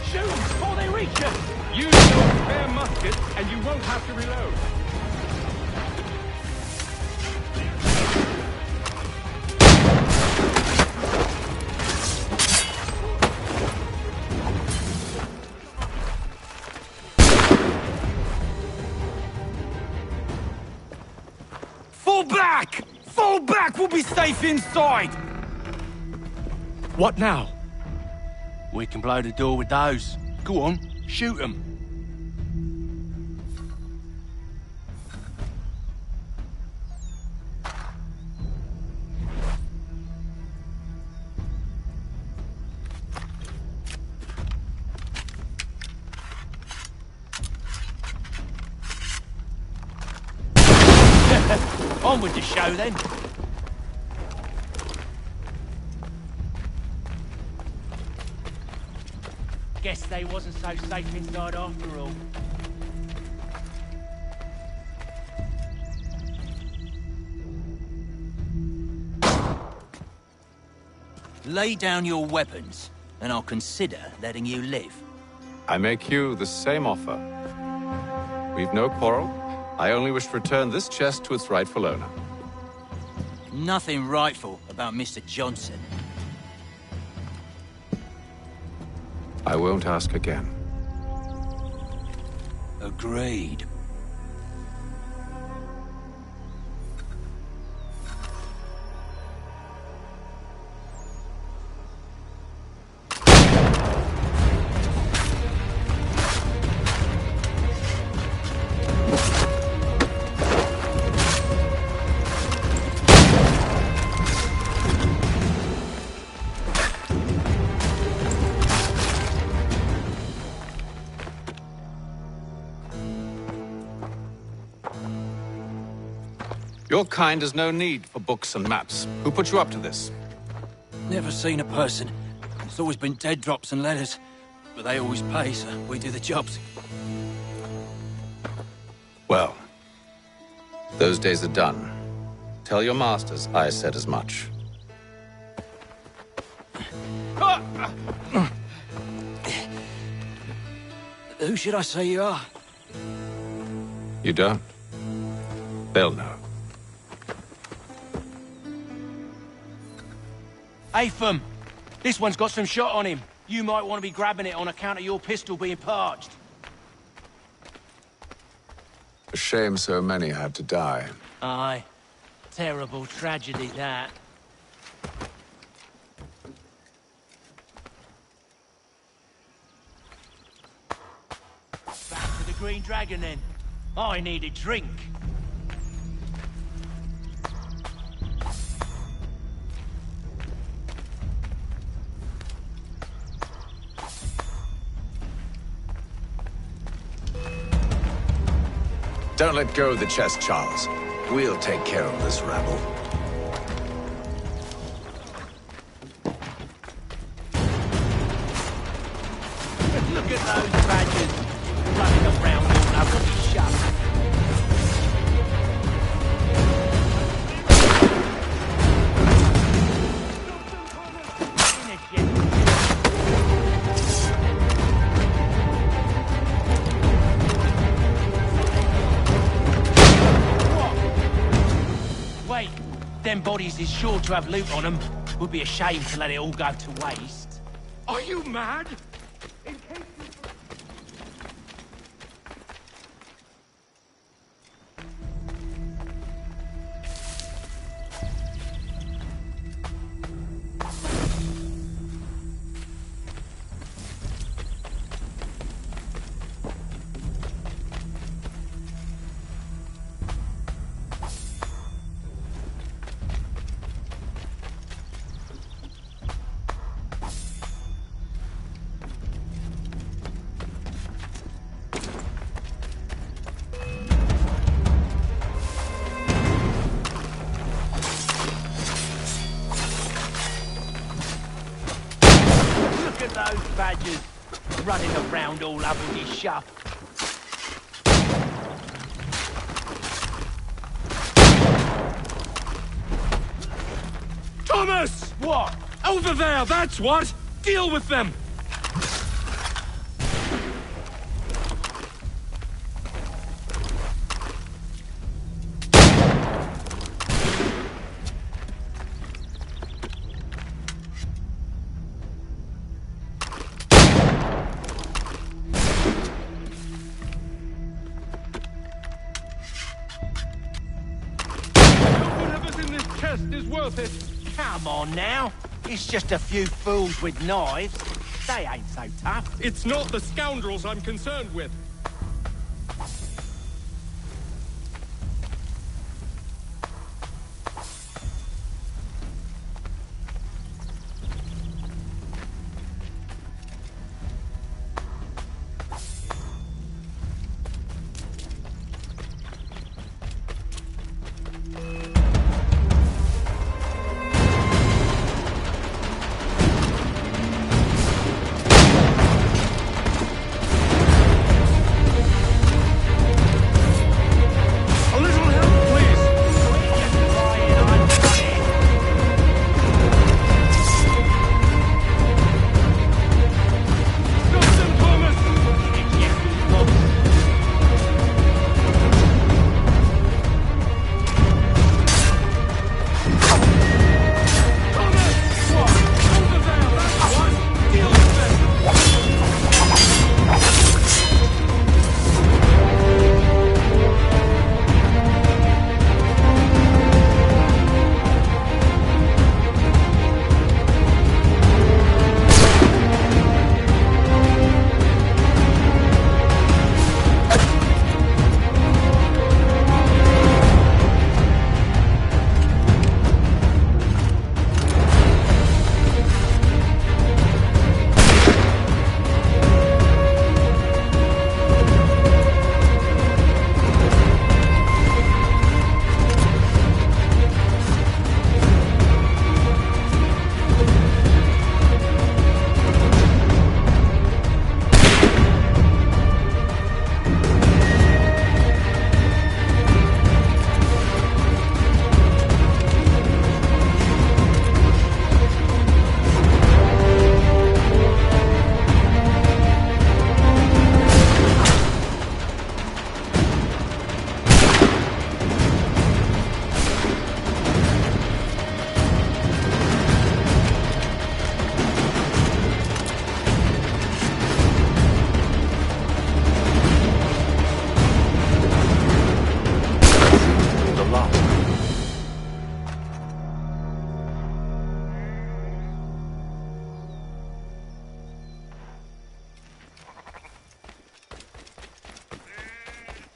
Shoot before they reach you! Use your spare musket, and you won't have to reload. Fall back! Fall back! We'll be safe inside! What now? We can blow the door with those. Go on, shoot them. On with the show then. Guess they wasn't so safe inside after all. Lay down your weapons, and I'll consider letting you live. I make you the same offer. We've no quarrel. I only wish to return this chest to its rightful owner. Nothing rightful about Mr. Johnson. I won't ask again. Agreed. Your kind has no need for books and maps. Who put you up to this? Never seen a person. It's always been dead drops and letters. But they always pay, so we do the jobs. Well, those days are done. Tell your masters I said as much. Who should I say you are? You don't? They'll know. Atham, this one's got some shot on him. You might want to be grabbing it on account of your pistol being parched. A shame so many had to die. Aye. Terrible tragedy, that. Back to the Green Dragon, then. I need a drink. Don't let go of the chest, Charles. We'll take care of this rabble. Look at those badgers running around all over the shop. Wait, them bodies is sure to have loot on them. Would be a shame to let it all go to waste. Are you mad? Look at those badgers running around all over the shop. Thomas! What? Over there, that's what! Deal with them! Whatever's in this chest is worth it. Come on now. It's just a few fools with knives. They ain't so tough. It's not the scoundrels I'm concerned with.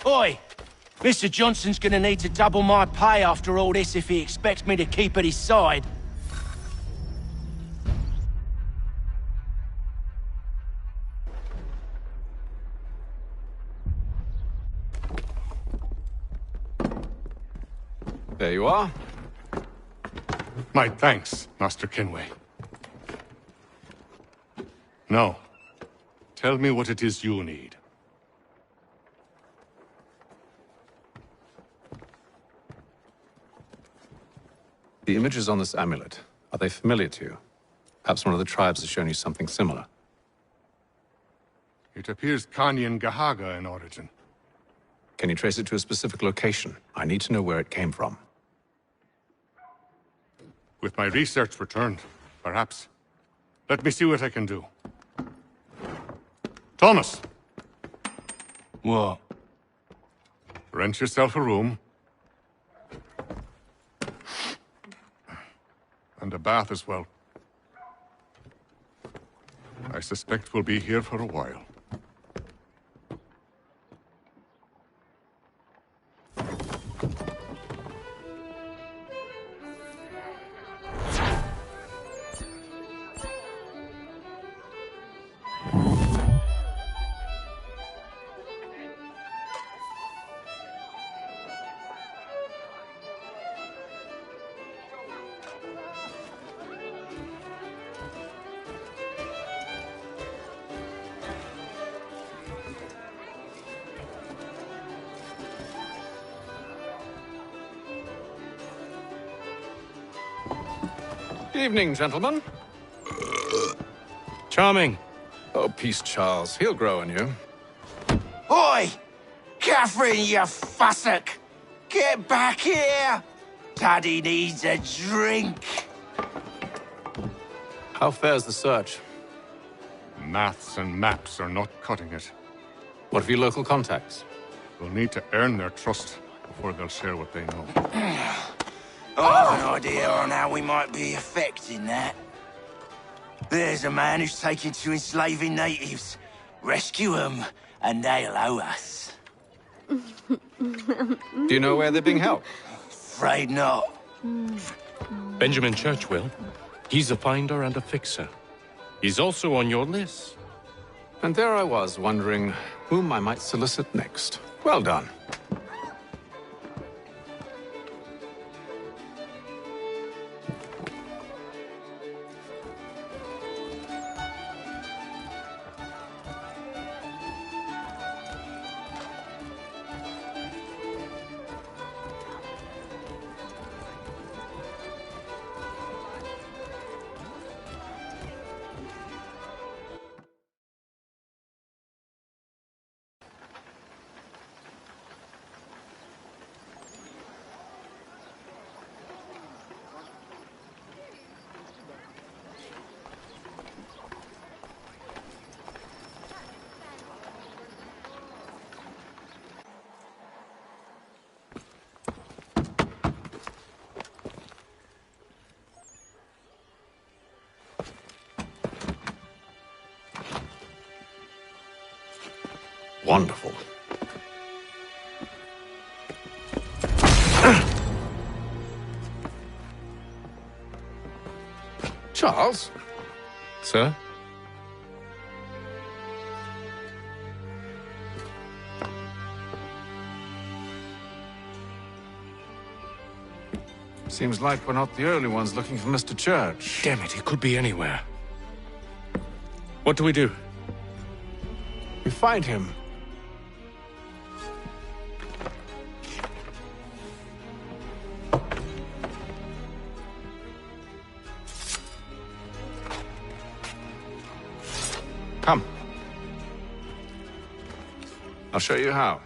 Oi! Mr. Johnson's gonna need to double my pay after all this if he expects me to keep at his side. There you are. My thanks, Master Kenway. Now, tell me what it is you need. The images on this amulet, are they familiar to you? Perhaps one of the tribes has shown you something similar. It appears Kanyan Gahaga in origin. Can you trace it to a specific location? I need to know where it came from. With my research returned, perhaps. Let me see what I can do. Thomas! What? Rent yourself a room. And a bath as well. I suspect we'll be here for a while. Evening, gentlemen. Charming. Oh, peace, Charles. He'll grow on you. Oi! Catherine, you fussock! Get back here! Daddy needs a drink! How fares the search? Maths and maps are not cutting it. What of your local contacts? We'll need to earn their trust before they'll share what they know. I have an idea on how we might be affecting that. There's a man who's taken to enslaving natives. Rescue them, and they'll owe us. Do you know where they're being held? Afraid not. Benjamin Church will. He's a finder and a fixer. He's also on your list. And there I was, wondering whom I might solicit next. Well done. Wonderful. Charles? Sir? Seems like we're not the only ones looking for Mr. Church. Damn it, he could be anywhere. What do we do? We find him. Come. I'll show you how.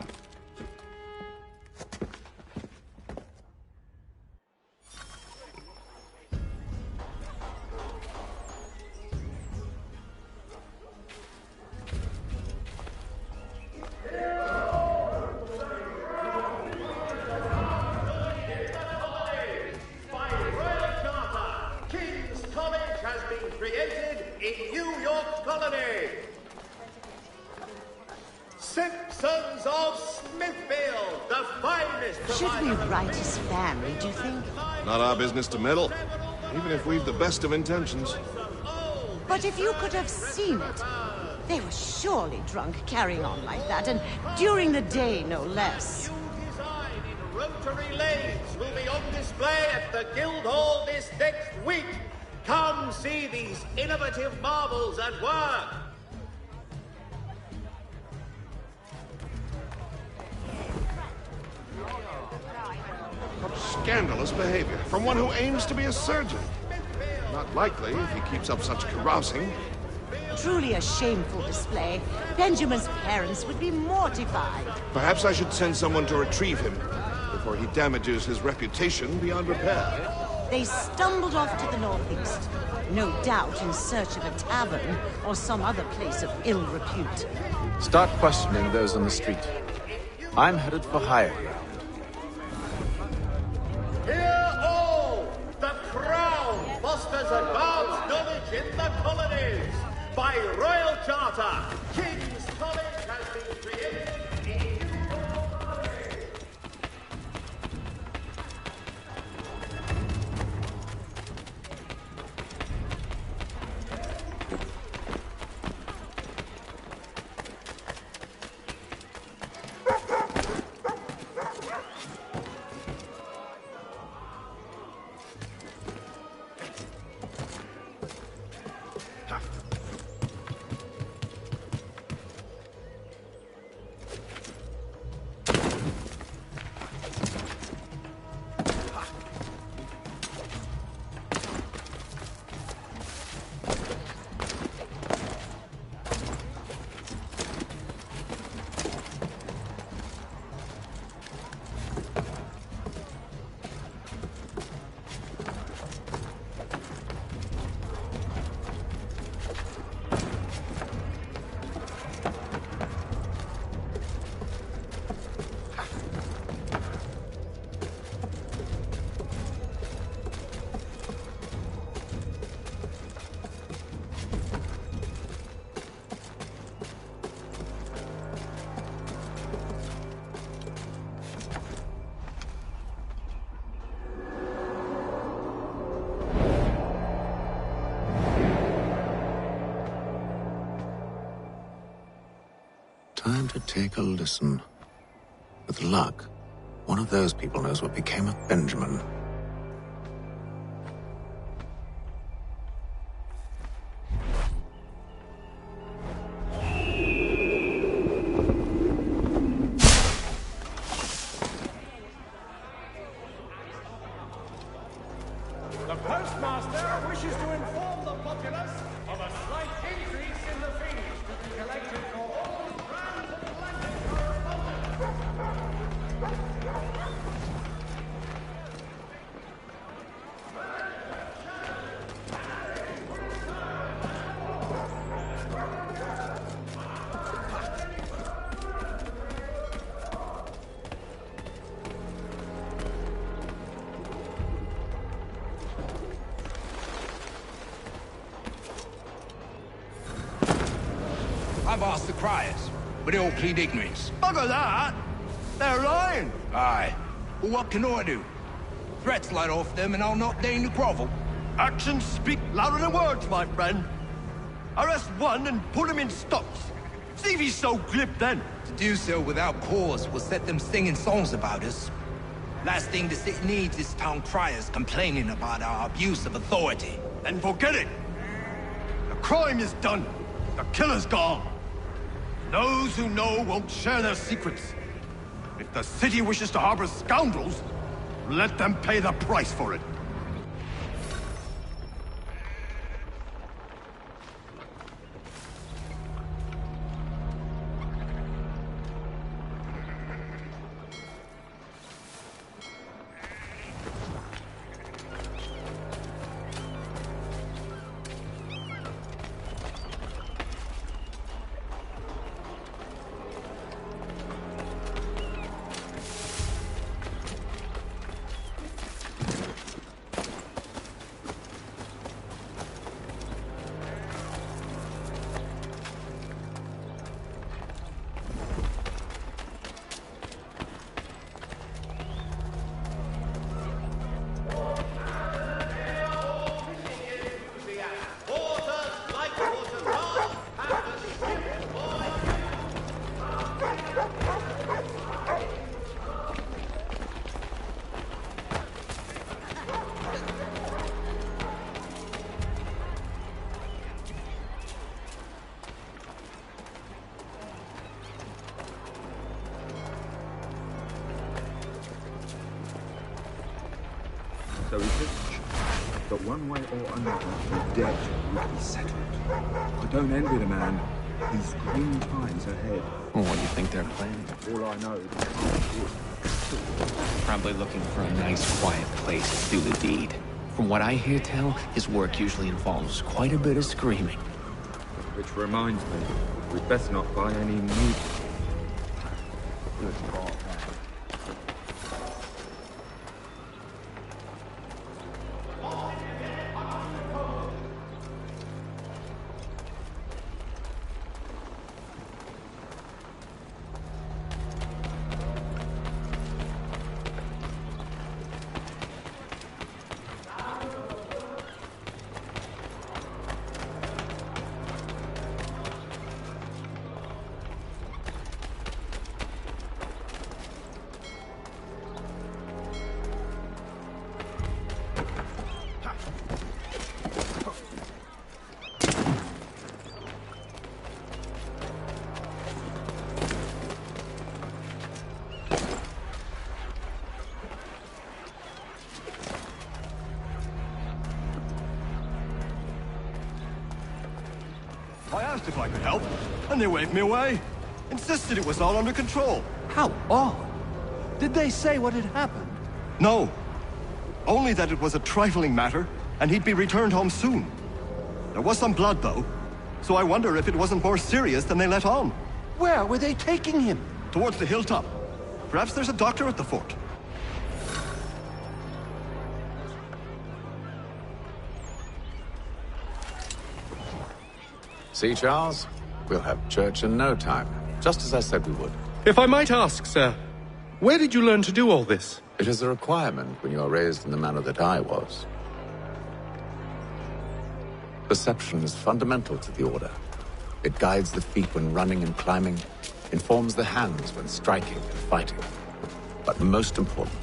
Simpsons of Smithfield, the finest. Should we write his family, do you think? Not our business to meddle, even if we've the best of intentions. But if you could have seen it, they were surely drunk carrying on like that, and during the day, no less. Rotary lathes will be on display at the Guildhall this next week. Come see these innovative marvels at work. Scandalous behavior from one who aims to be a surgeon. Not likely if he keeps up such carousing. Truly a shameful display. Benjamin's parents would be mortified. Perhaps I should send someone to retrieve him before he damages his reputation beyond repair. They stumbled off to the northeast, no doubt in search of a tavern or some other place of ill repute. Start questioning those on the street. I'm headed for higher ground. Hear all! The Crown fosters advanced knowledge in the colonies. By royal charter, King's College has been created in Time to take a listen. With luck, one of those people knows what became of Benjamin. The Postmaster wishes to inform the populace of a slight increase in the fees to be collected for all transatlantic I've asked the criers, but they all plead ignorance. Bugger that! They're lying! Aye. Well, what can I do? Threats light off them and I'll not deign to grovel. Actions speak louder than words, my friend. Arrest one and put him in stocks. See if he's so glib then. To do so without cause will set them singing songs about us. Last thing the city needs is town criers complaining about our abuse of authority. Then forget it. The crime is done. The killer's gone. Those who know won't share their secrets. If the city wishes to harbor scoundrels, let them pay the price for it. So is this. But one way or another, the debt will be settled. I don't envy the man. These green times ahead. Well, what do you think they're planning? All I know is they can't do it. Probably looking for a nice, quiet place to do the deed. From what I hear tell, his work usually involves quite a bit of screaming. Which reminds me, we'd best not buy any meat. Good God. I asked if I could help, and they waved me away. Insisted it was all under control. How odd. Did they say what had happened? No. Only that it was a trifling matter, and he'd be returned home soon. There was some blood, though, so I wonder if it wasn't more serious than they let on. Where were they taking him? Towards the hilltop. Perhaps there's a doctor at the fort. See, Charles? We'll have church in no time, just as I said we would. If I might ask, sir, where did you learn to do all this? It is a requirement when you are raised in the manner that I was. Perception is fundamental to the Order. It guides the feet when running and climbing, informs the hands when striking and fighting. But most important,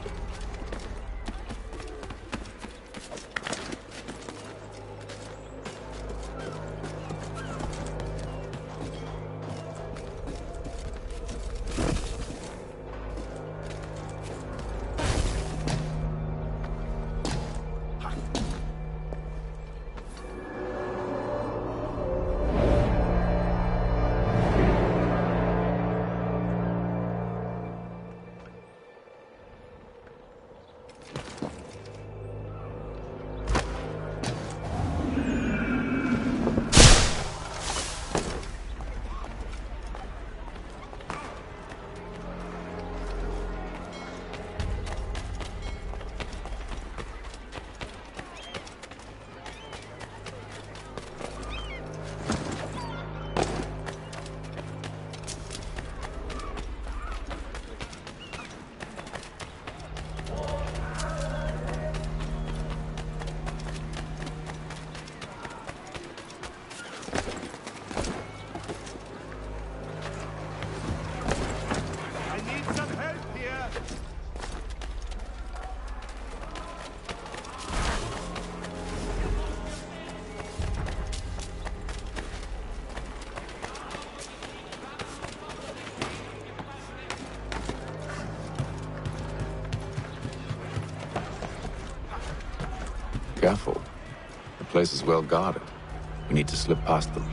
careful. The place is well guarded. We need to slip past them.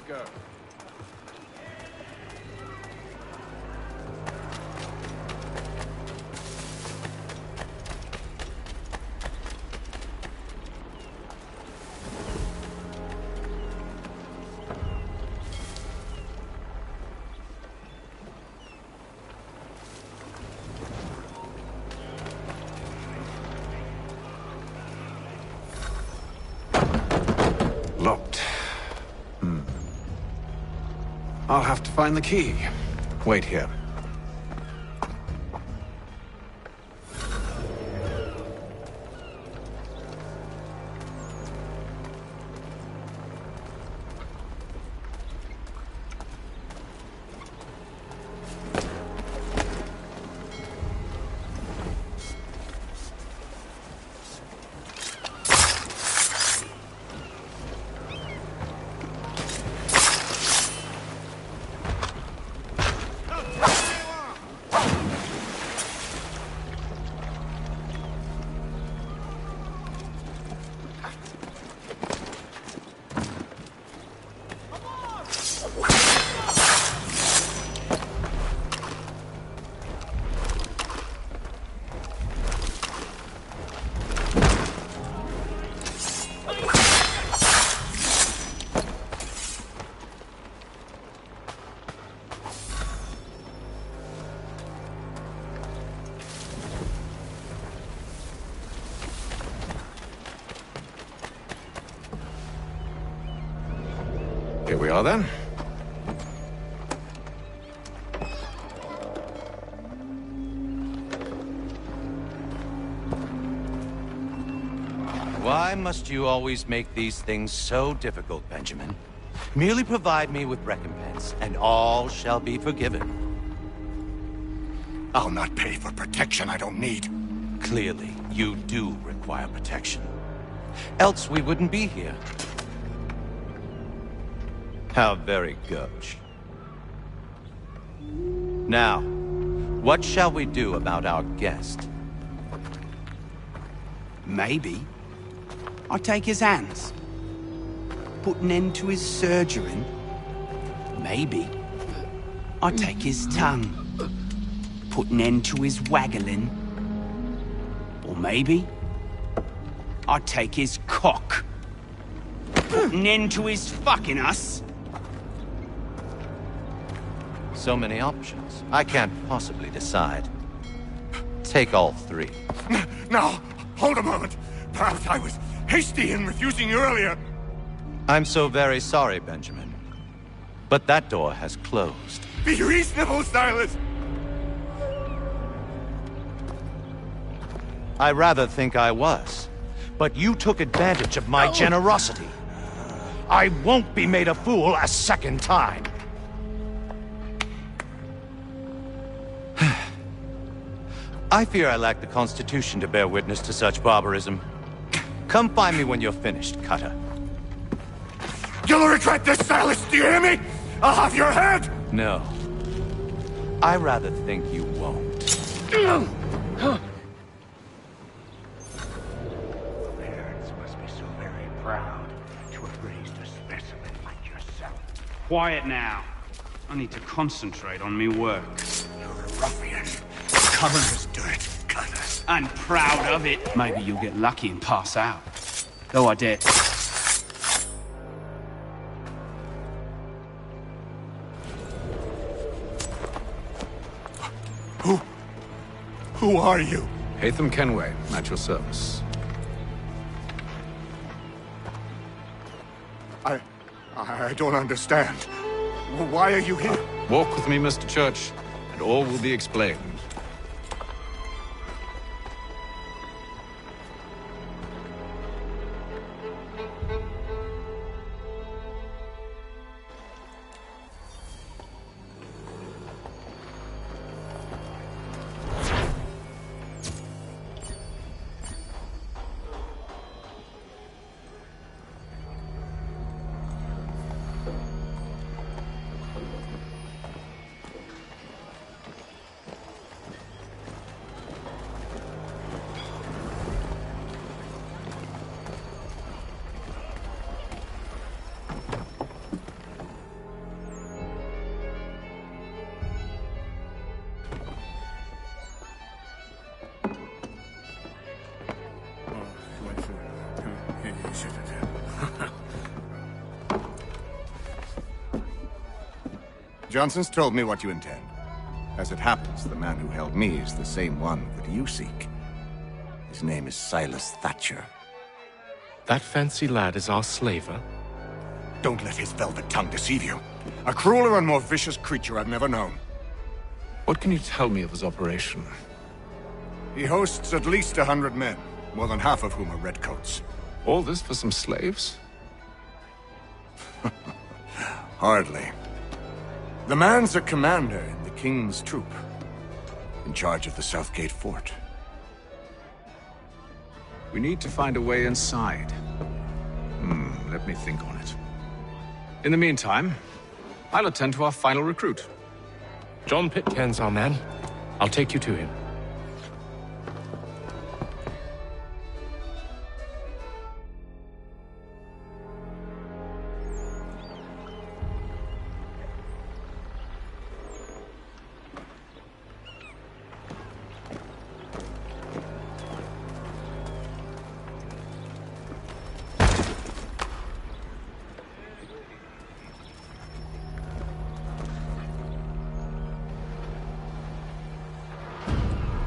go. Locked. I'll have to find the key. Wait here. Here we are, then. Why must you always make these things so difficult, Benjamin? Merely provide me with recompense, and all shall be forgiven. I'll not pay for protection I don't need. Clearly, you do require protection. Else we wouldn't be here. How very gauche. Now, what shall we do about our guest? Maybe I'll take his hands. Put an end to his surgering. Maybe I'll take his tongue. Put an end to his waggling. Or maybe I'll take his cock. Put an end to his fucking us. So many options. I can't possibly decide. Take all three. Now, hold a moment. Perhaps I was hasty in refusing you earlier. I'm so very sorry, Benjamin. But that door has closed. Be reasonable, Silas. I rather think I was. But you took advantage of my generosity. I won't be made a fool a second time. I fear I lack the constitution to bear witness to such barbarism. Come find me when you're finished, Cutter. You'll regret this, Silas, do you hear me? I'll have your head! No. I rather think you won't. Parents must be so very proud to have raised a specimen like yourself. Quiet now. I need to concentrate on me work. You're a ruffian. Covered with dirt, Cutter. I'm proud of it. Maybe you'll get lucky and pass out. Though I dare. Who are you? Hatham Kenway, at your service. I don't understand. Why are you here? Walk with me, Mr. Church, and all will be explained. Johnson's told me what you intend. As it happens, the man who held me is the same one that you seek. His name is Silas Thatcher. That fancy lad is our slaver? Don't let his velvet tongue deceive you. A crueler and more vicious creature I've never known. What can you tell me of his operation? He hosts at least 100 men, more than half of whom are redcoats. All this for some slaves? Hardly. The man's a commander in the King's troop, in charge of the Southgate Fort. We need to find a way inside. Let me think on it. In the meantime, I'll attend to our final recruit. John Pitcairn's our man. I'll take you to him.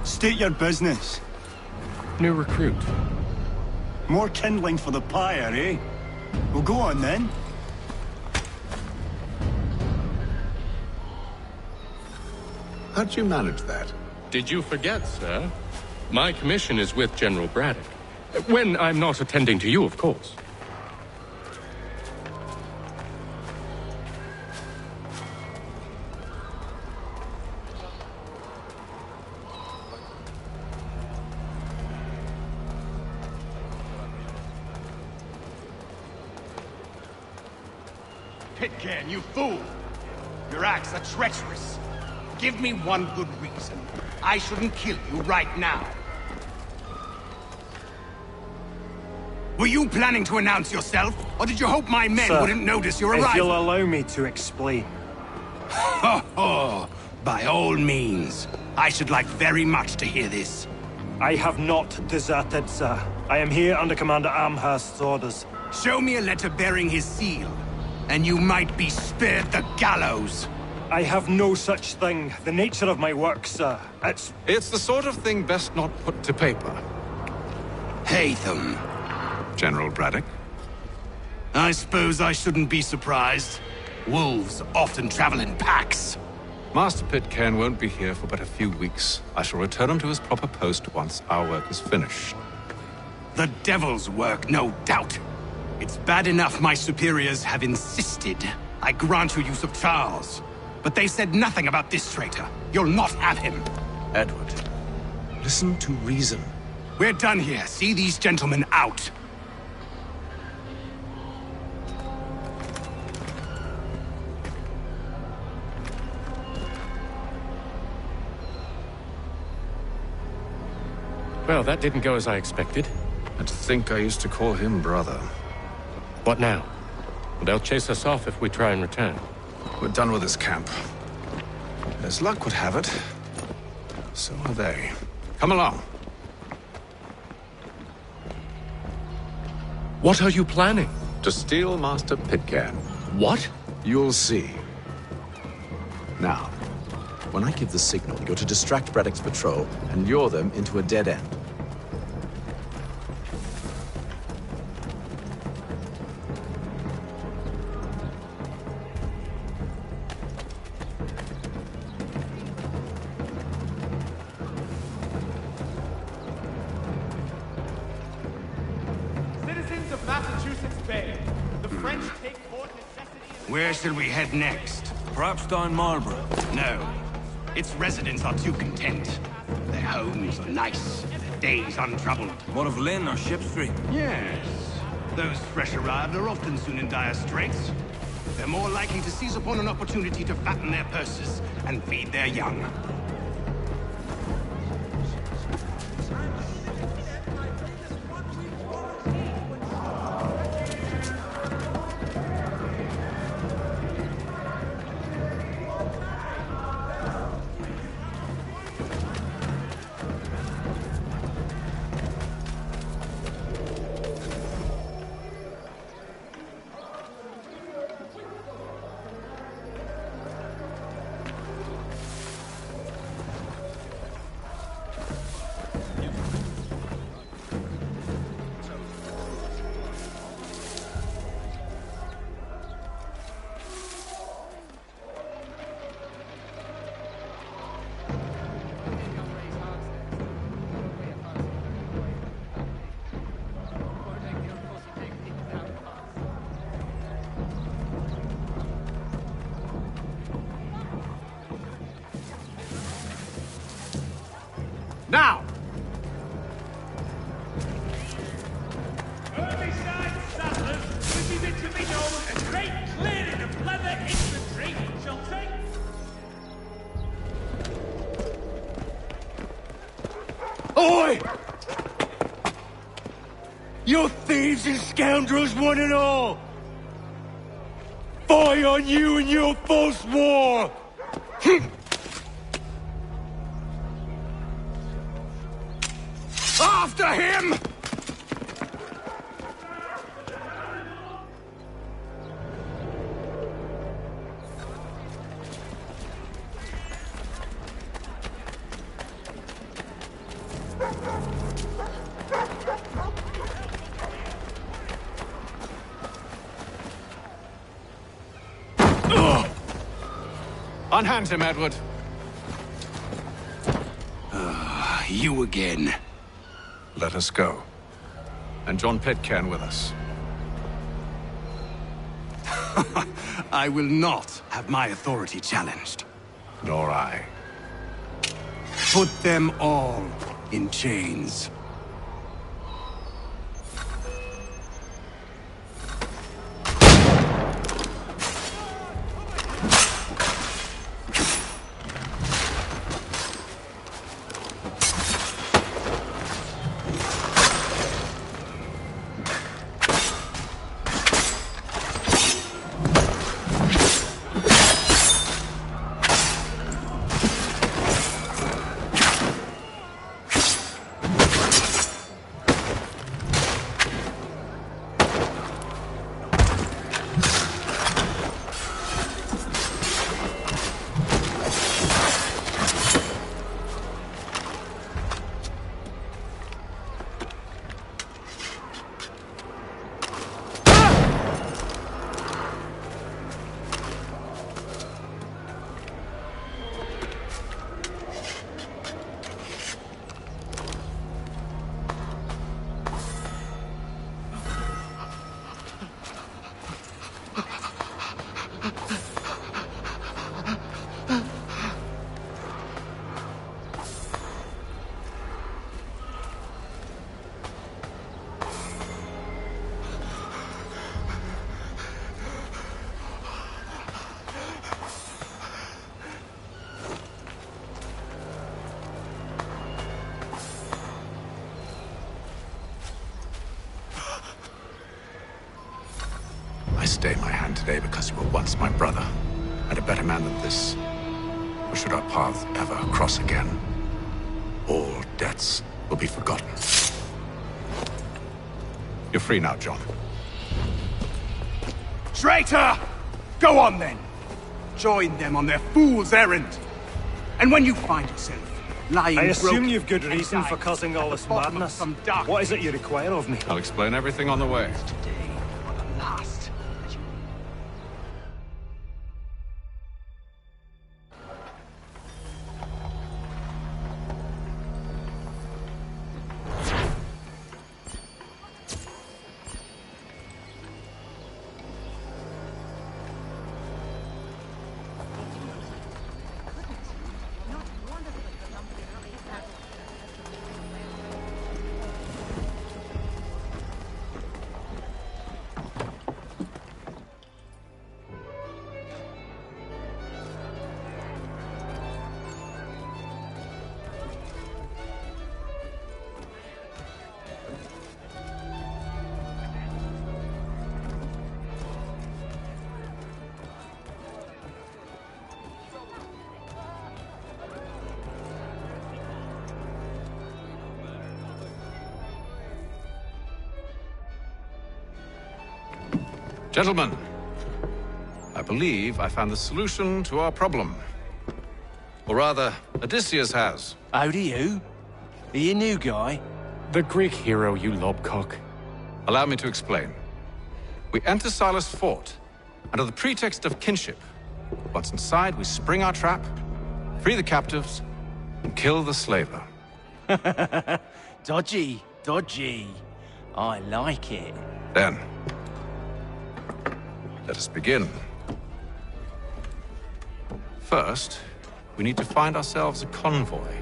State your business. New recruit. More kindling for the pyre, eh? Well, go on then. How'd you manage that? Did you forget, sir? My commission is with General Braddock. When I'm not attending to you, of course. Pitcairn, you fool! Your acts are treacherous. Give me one good reason. I shouldn't kill you right now. Were you planning to announce yourself, or did you hope my men Sir, wouldn't notice your arrival? If you'll allow me to explain. Ho ho! By all means. I should like very much to hear this. I have not deserted, sir. I am here under Commander Amherst's orders. Show me a letter bearing his seal, and you might be spared the gallows. I have no such thing. The nature of my work, sir, It's the sort of thing best not put to paper. Hatham. General Braddock? I suppose I shouldn't be surprised. Wolves often travel in packs. Master Pitcairn won't be here for but a few weeks. I shall return him to his proper post once our work is finished. The devil's work, no doubt. It's bad enough my superiors have insisted I grant you use of Charles. But they said nothing about this traitor. You'll not have him. Edward, listen to reason. We're done here. See these gentlemen out. Well, that didn't go as I expected. And to think I used to call him brother. What now? They'll chase us off if we try and return. We're done with this camp. As luck would have it, so are they. Come along. What are you planning? To steal Master Pitcairn. What? You'll see. Now, when I give the signal, you're to distract Braddock's patrol and lure them into a dead end. Citizens of Massachusetts Bay, the French take Fort Necessity... Where shall we head next? Perhaps down Marlborough. No. Its residents are too content. Their homes are nice, their days untroubled. What of Lynn or Ship Street? Yes. Those fresh arrived are often soon in dire straits. They're more likely to seize upon an opportunity to fatten their purses and feed their young. You're thieves and scoundrels, one and all! Fie on you and your false war! After him! Unhand him, Edward. You again. Let us go. And John Pitcairn with us. I will not have my authority challenged. Nor I. Put them all in chains. I stay my hand today because you were once my brother, and a better man than this. Or should our paths ever cross again, all debts will be forgotten. You're free now, John. Traitor! Go on then! Join them on their fool's errand! And when you find yourself lying I assume broken you've good and reason for dying causing all this at the bottom of madness. some dark What is it you require of me? I'll explain everything on the way. last. Gentlemen, I believe I found the solution to our problem. Or rather, Odysseus has. How do you? Are you a new guy? The Greek hero, you lobcock. Allow me to explain. We enter Silas' fort, under the pretext of kinship. Once inside, we spring our trap, free the captives, and kill the slaver. Dodgy, dodgy. I like it. Then, let us begin. First, we need to find ourselves a convoy.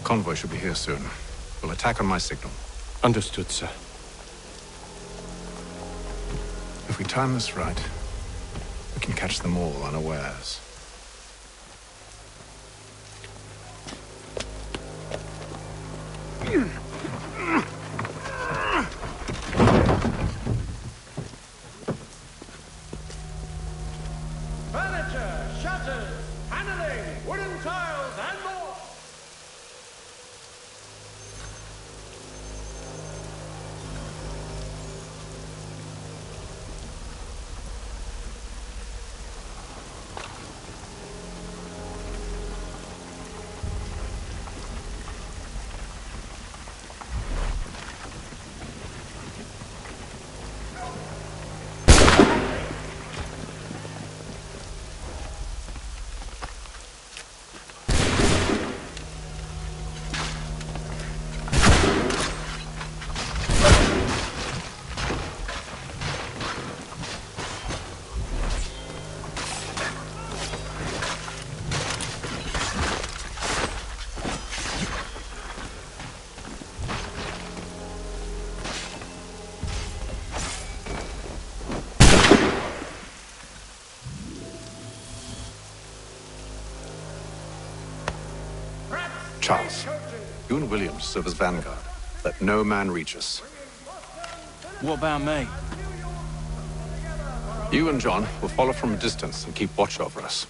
Convoy should be here soon. We'll attack on my signal. Understood, sir. If we time this right, we can catch them all unawares. Furniture, shutters, paneling, wooden tiles, and more. Charles, you and Williams serve as vanguard. Let no man reach us. What about me? You and John will follow from a distance and keep watch over us.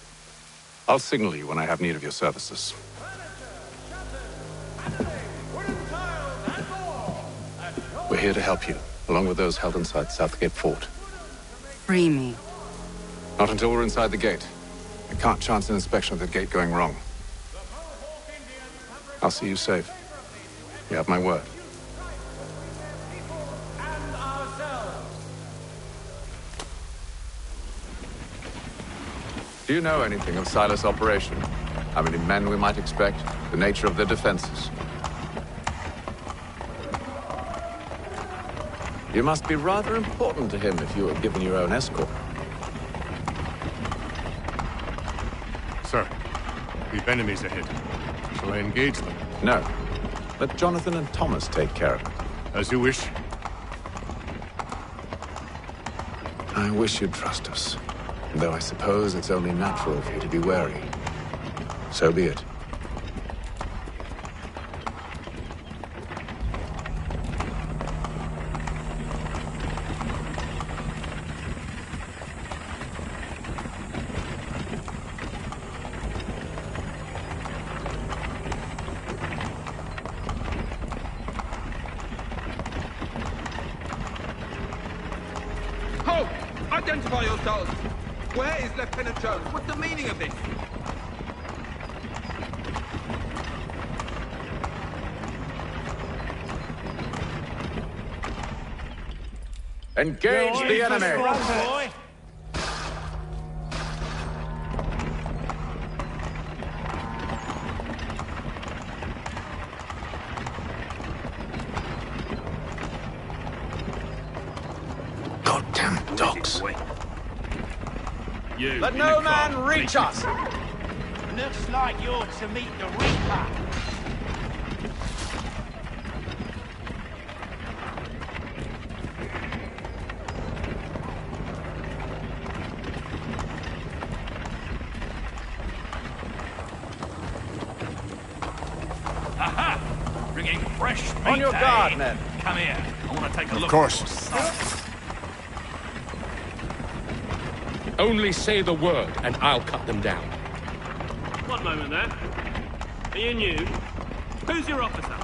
I'll signal you when I have need of your services. We're here to help you, along with those held inside Southgate Fort. Free me. Not until we're inside the gate. I can't chance an inspection of the gate going wrong. I'll see you safe. You have my word. Do you know anything of Silas' operation? How many men we might expect? The nature of their defenses? You must be rather important to him if you were given your own escort. Sir, we've enemies ahead. Shall I engage them? No. Let Jonathan and Thomas take care of it. As you wish. I wish you'd trust us. Though I suppose it's only natural for you to be wary. So be it. Halt! Identify yourselves! Where is Lieutenant Jones? What's the meaning of this? Engage the enemy! Boy. Goddamn dogs. You Let no man reach us! Looks like you're to meet the Reaper. Aha! Bringing fresh meat. On your guard, men. Come here. I want to take a look. Of course. At your son. Only say the word, and I'll cut them down. One moment there. Are you new? Who's your officer?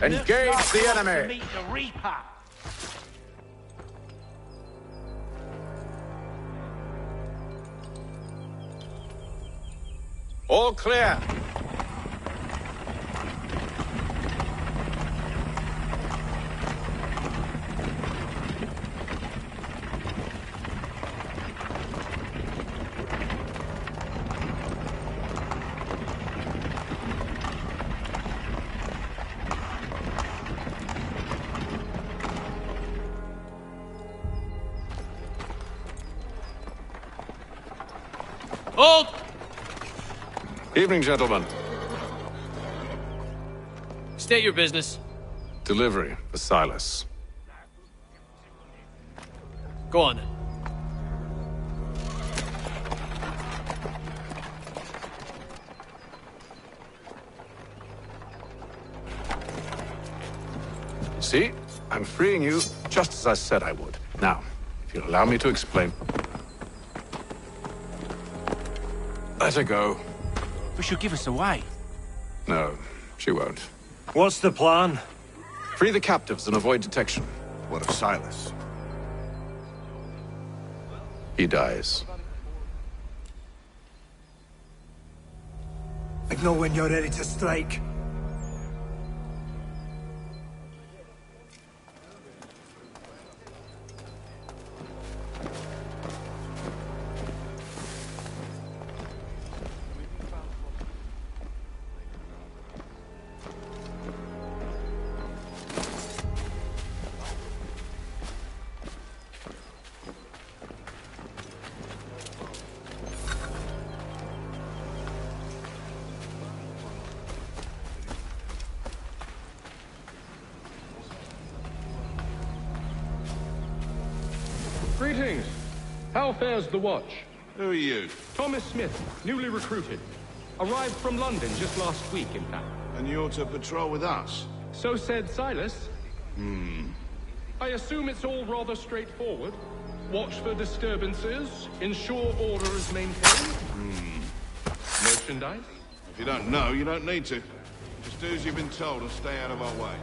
Engage Looks the like you're to enemy! meet the Reaper. All clear. Hold! Evening, gentlemen. State your business. Delivery for Silas. Go on then. You see, I'm freeing you just as I said I would. Now, if you'll allow me to explain. Let her go. But she'll give us away. No, she won't. What's the plan? Free the captives and avoid detection. What of Silas? He dies. I know when you're ready to strike. Greetings. How fares the watch? Who are you? Thomas Smith, newly recruited. Arrived from London just last week, in fact. And you're to patrol with us? So said Silas. Hmm. I assume it's all rather straightforward. Watch for disturbances, ensure order is maintained. Merchandise? If you don't know, you don't need to. Just do as you've been told and stay out of our way.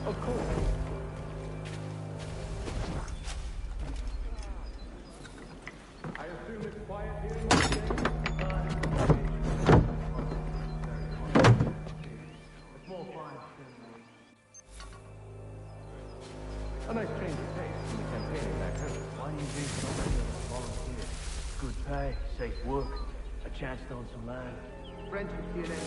Of course. I assume it's quiet here. A nice change of pace from the campaigning back home. Why do you do so many of us volunteer? Good pay, safe work, a chance to own some land. Friends with DNA.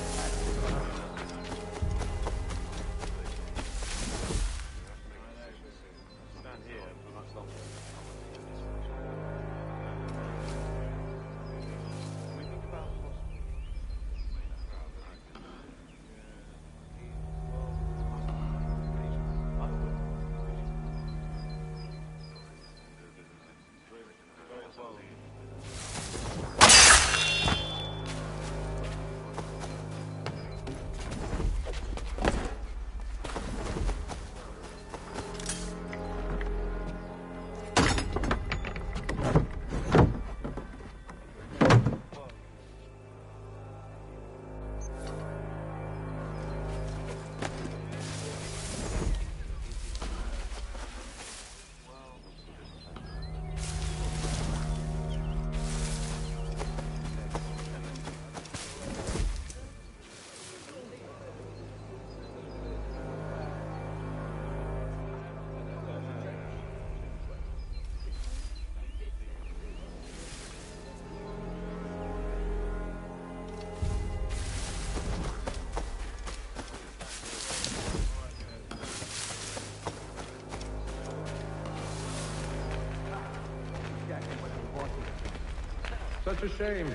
Such a shame.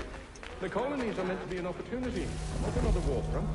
The colonies are meant to be an opportunity, not another war front.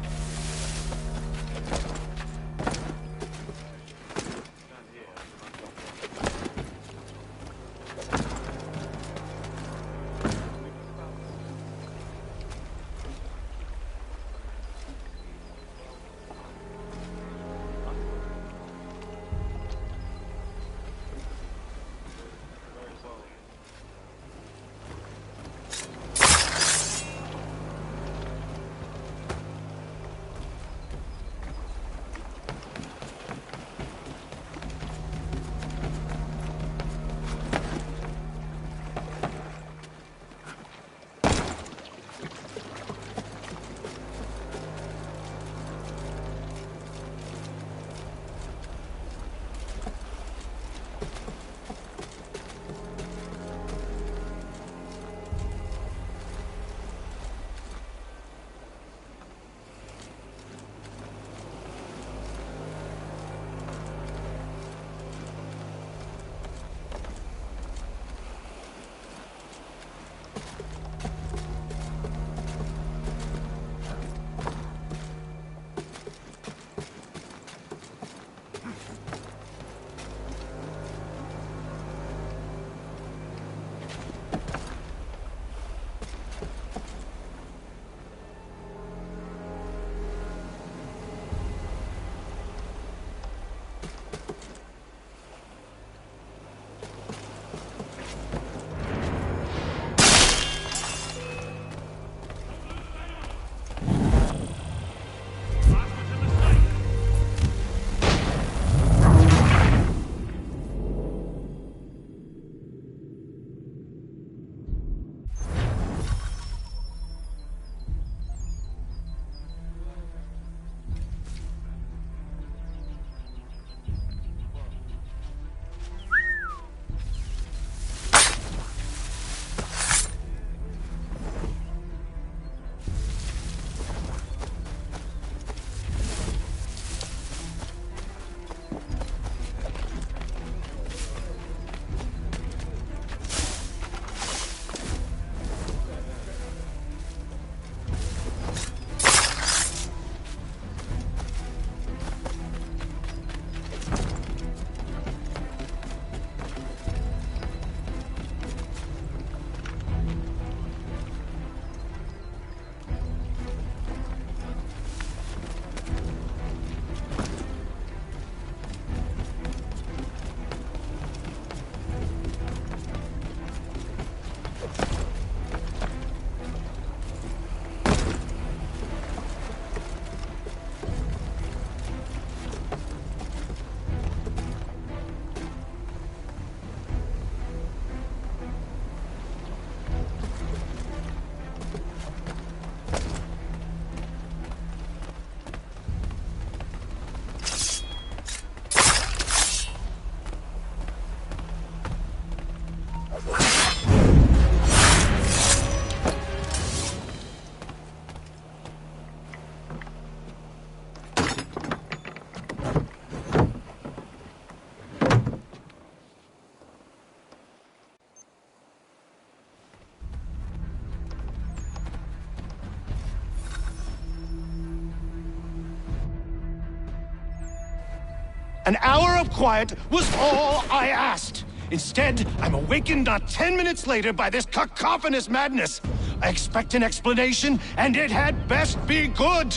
An hour of quiet was all I asked. Instead, I'm awakened not 10 minutes later by this cacophonous madness. I expect an explanation, and it had best be good.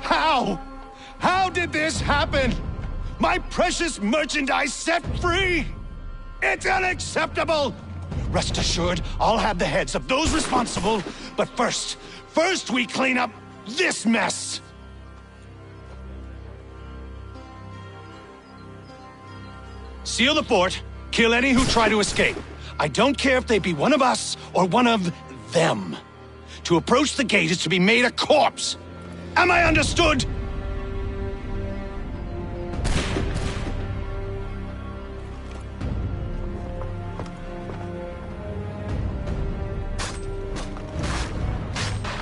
How? How did this happen? My precious merchandise set free? It's unacceptable! Rest assured, I'll have the heads of those responsible, but first we clean up this mess! Seal the fort, kill any who try to escape. I don't care if they be one of us or one of them. To approach the gate is to be made a corpse. Am I understood?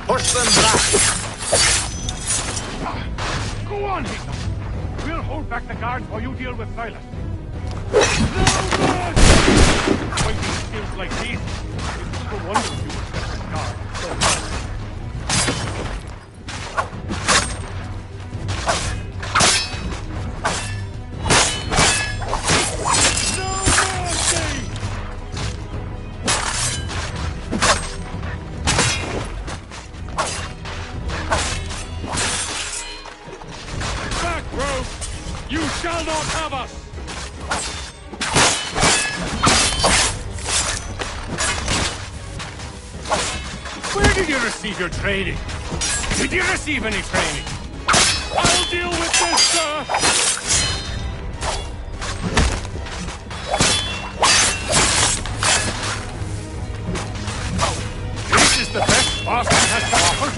Push them back! Go on, Hickman. We'll hold back the guards while you deal with Silas. Fighting skills like these, it's no wonder you were separate guard. Back, rogue! You shall not have us! Where did you receive your training? Did you receive any training? I'll deal with this, sir! This is the best Boston has to offer.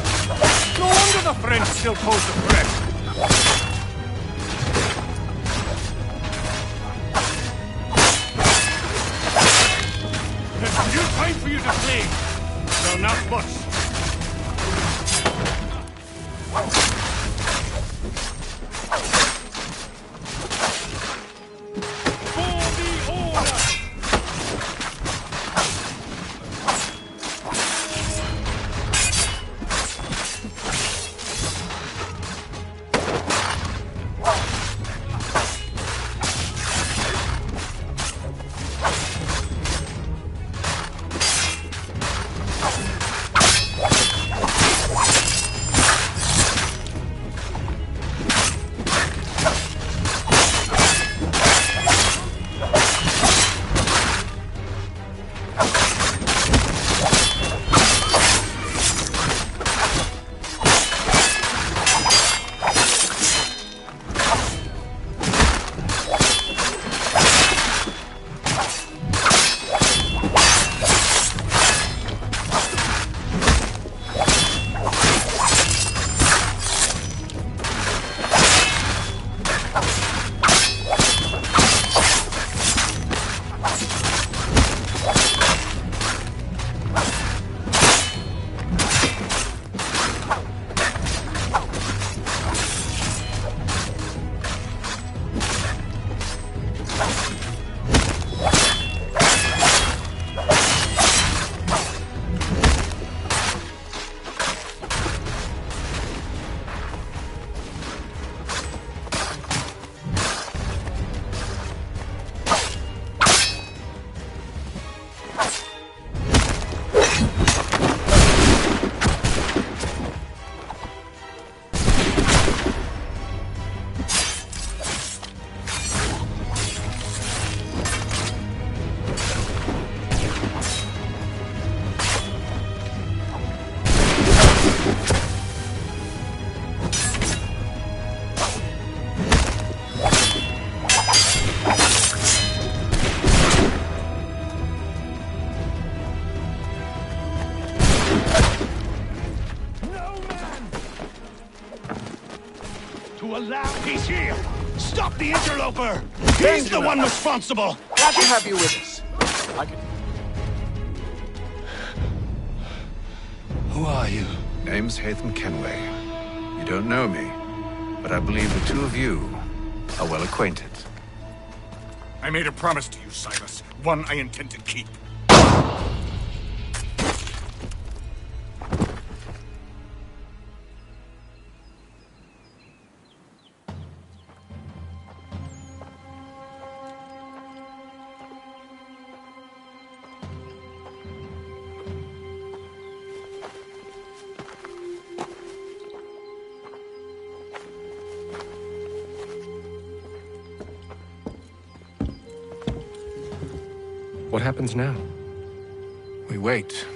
No wonder the French still pose a threat. There's new time for you to play. No, not much. He's here! Stop the interloper! He's the one responsible! Glad to have you with us. Who are you? Name's Hatham Kenway. You don't know me, but I believe the two of you are well acquainted. I made a promise to you, Silas. One I intend to keep. What happens now? We wait.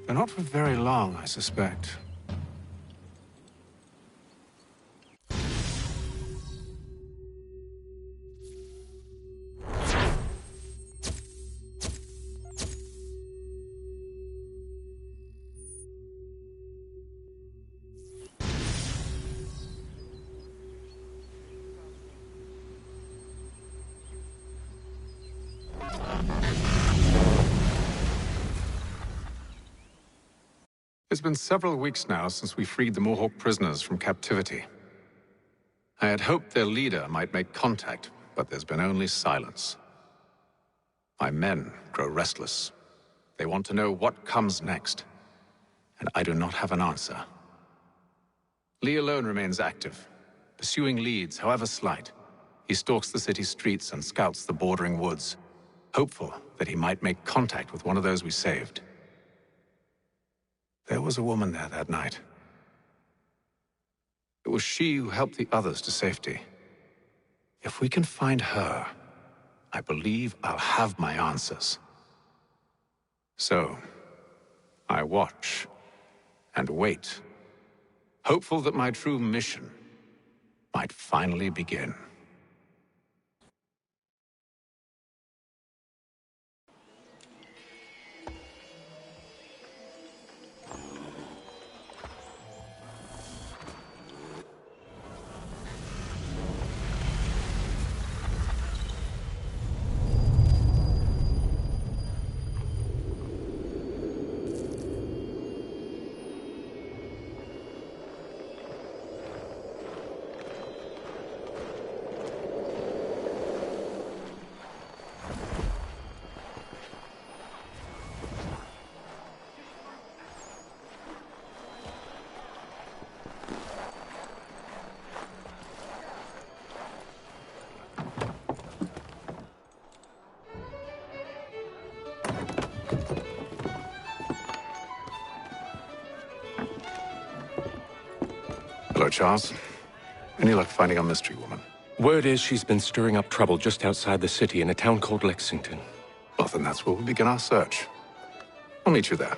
But not for very long, I suspect. It's been several weeks now since we freed the Mohawk prisoners from captivity. I had hoped their leader might make contact, but there's been only silence. My men grow restless. They want to know what comes next, and I do not have an answer. Lee alone remains active, pursuing leads, however slight. He stalks the city streets and scouts the bordering woods, hopeful that he might make contact with one of those we saved. There was a woman there that night. It was she who helped the others to safety. If we can find her, I believe I'll have my answers. So, I watch and wait, hopeful that my true mission might finally begin. Hello, Charles. Any luck finding our mystery woman? Word is she's been stirring up trouble just outside the city in a town called Lexington. Well, then that's where we'll begin our search. I'll meet you there.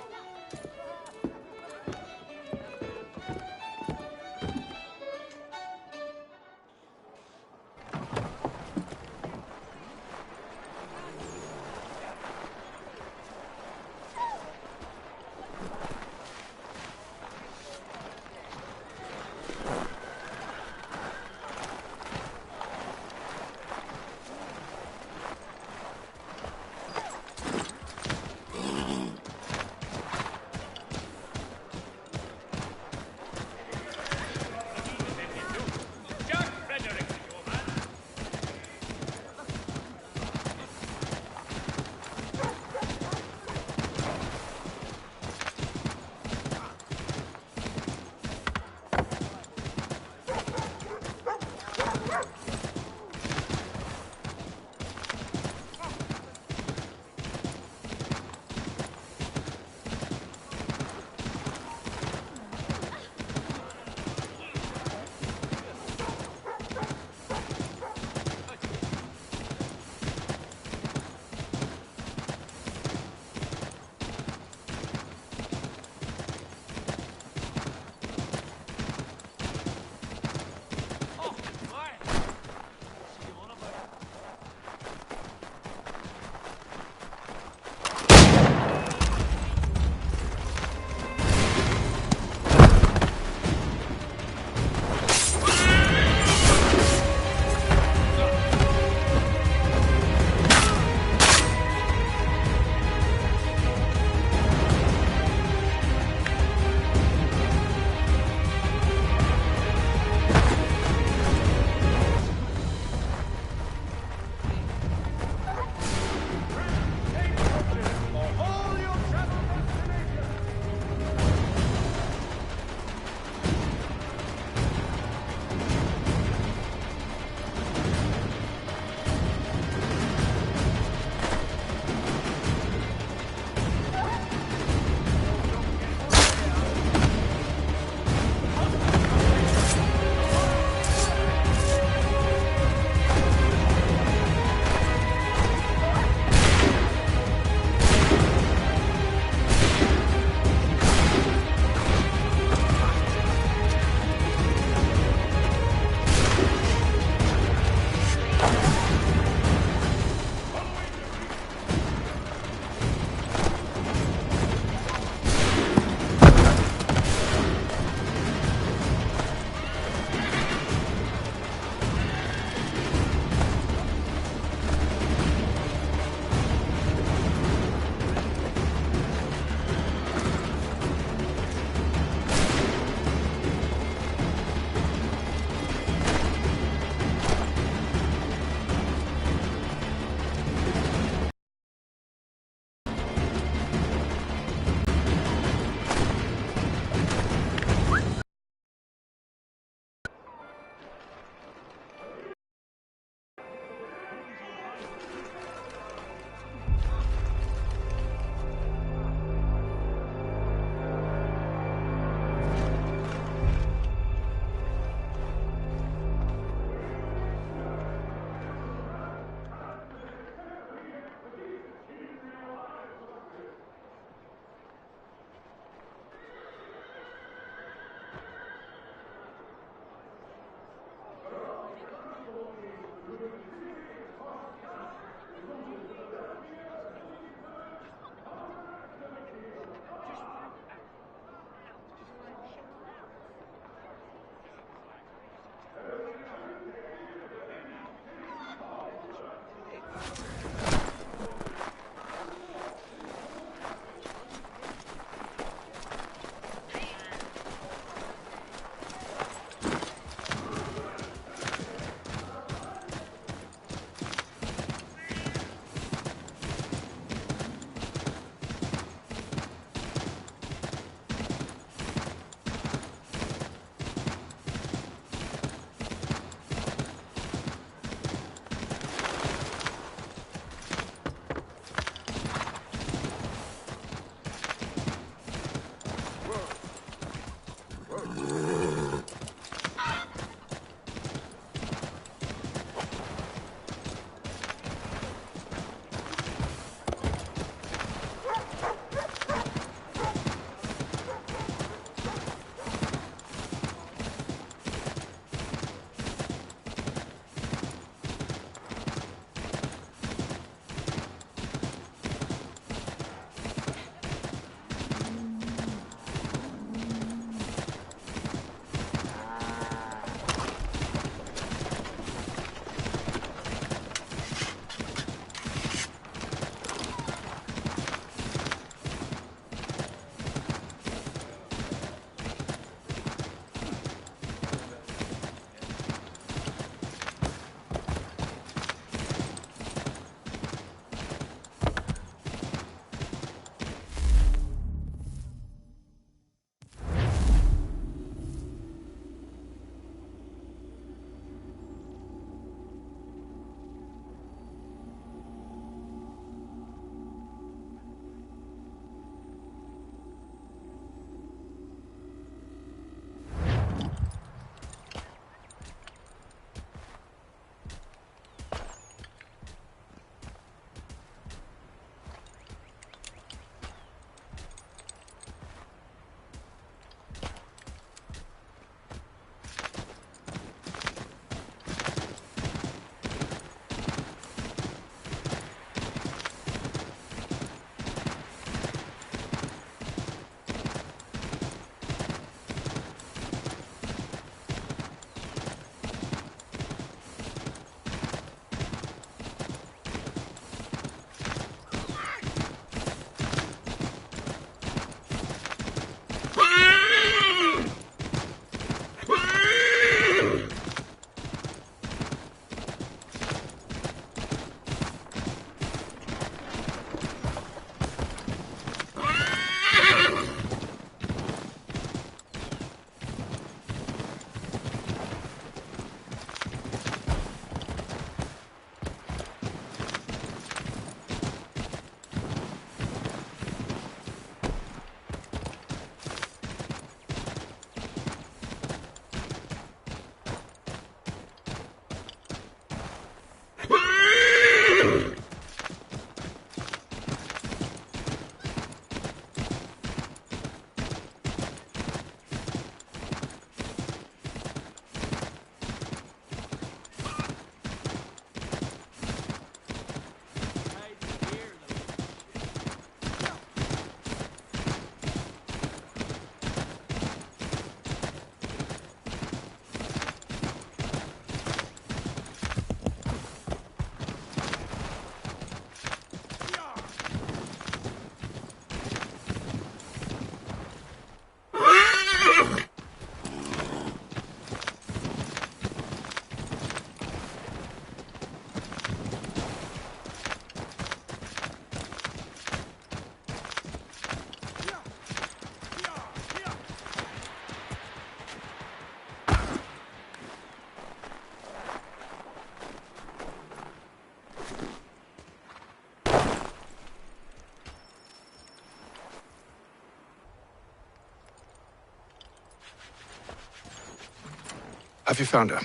Have you found her?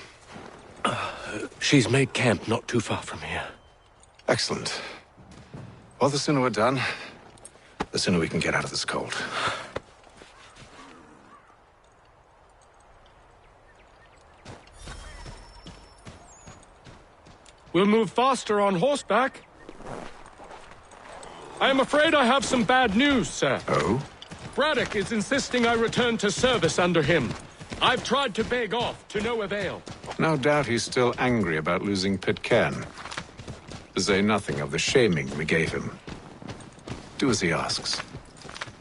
She's made camp not too far from here. Excellent. Well, the sooner we're done, the sooner we can get out of this cold. We'll move faster on horseback. I am afraid I have some bad news, sir. Oh? Braddock is insisting I return to service under him. I've tried to beg off, to no avail. No doubt he's still angry about losing Pitcairn. To say nothing of the shaming we gave him. Do as he asks.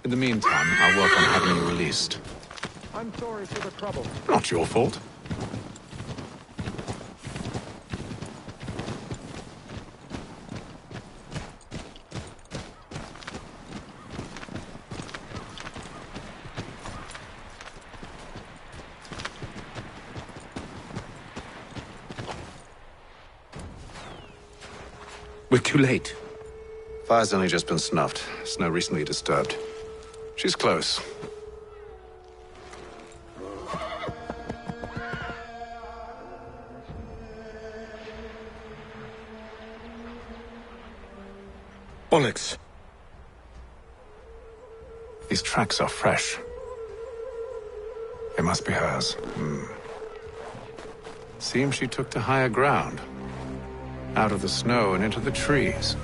In the meantime, I'll work on having you released. I'm sorry for the trouble. Not your fault. We're too late. Fire's only just been snuffed. Snow recently disturbed. She's close. Bollocks. These tracks are fresh. They must be hers. Seems she took to higher ground. Out of the snow and into the trees.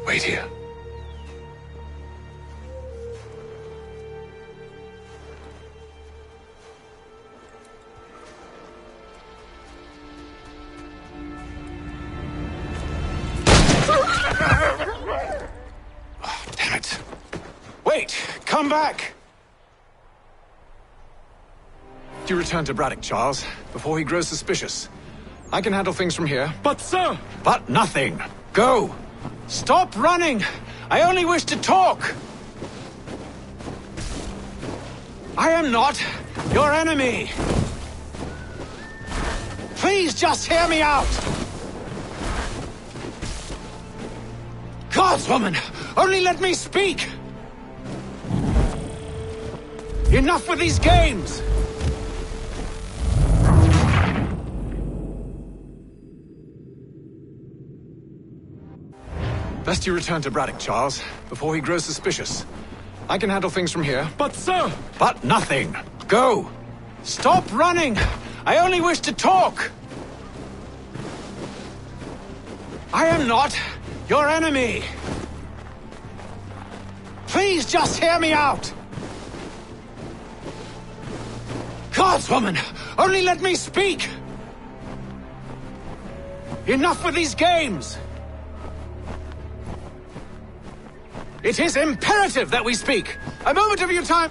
Wait here. Oh, damn it. Wait! Come back! You return to Braddock, Charles, before he grows suspicious. I can handle things from here. But, sir! But nothing! Go! Stop running! I only wish to talk! I am not your enemy! Please just hear me out! Guardswoman! Only let me speak! Enough with these games! Best you return to Braddock, Charles, before he grows suspicious. I can handle things from here. But, sir! But nothing! Go! Stop running! I only wish to talk! I am not your enemy! Please just hear me out! Guardswoman! Only let me speak! Enough with these games! It is imperative that we speak! A moment of your time!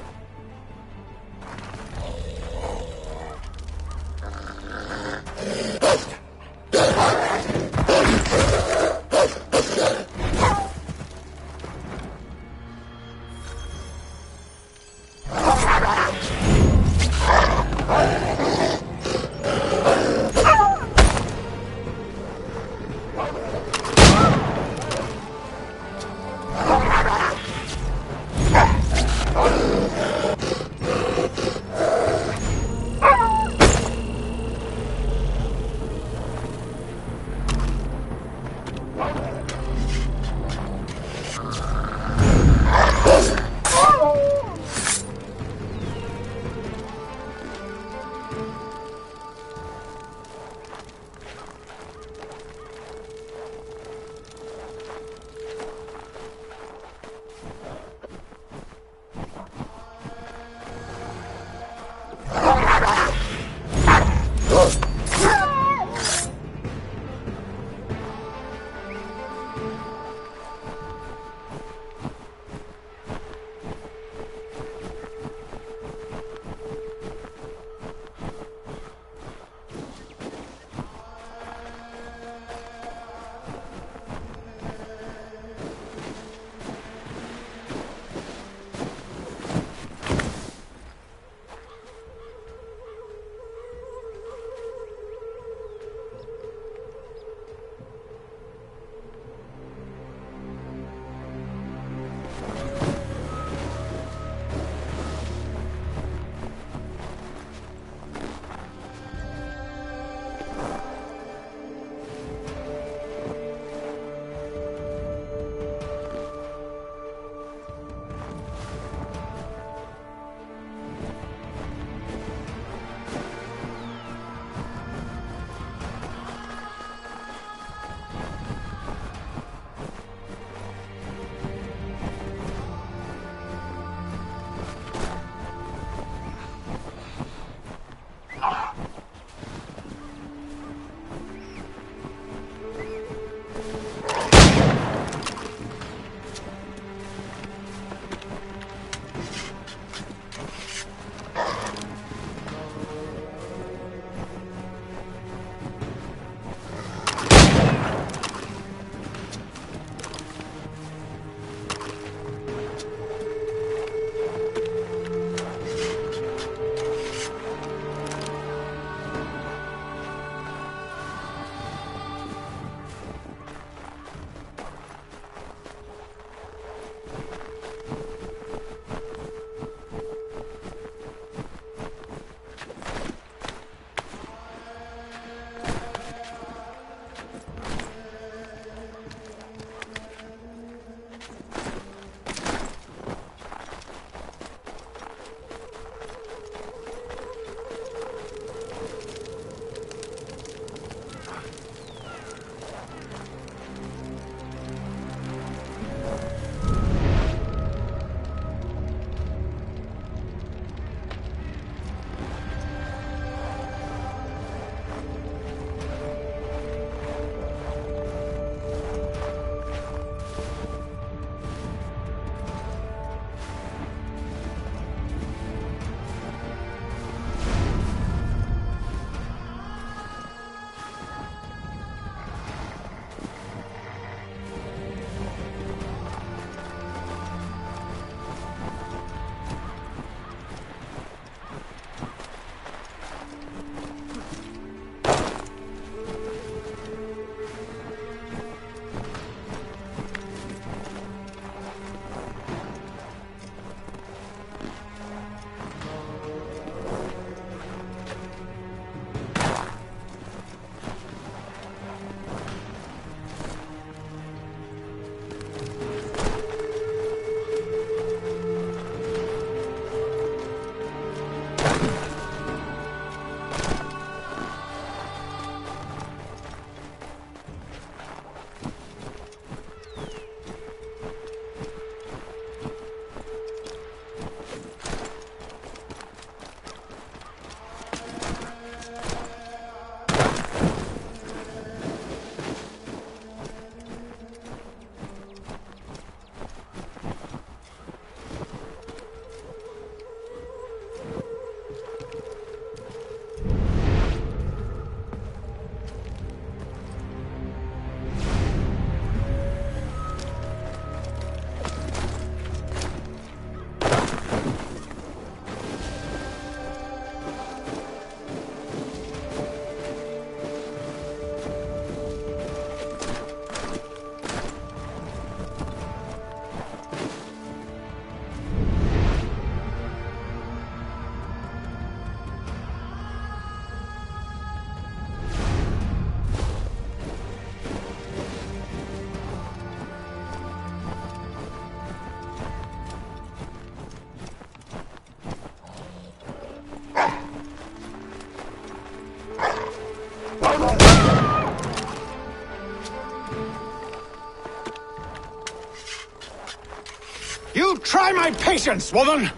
Try my patience, woman!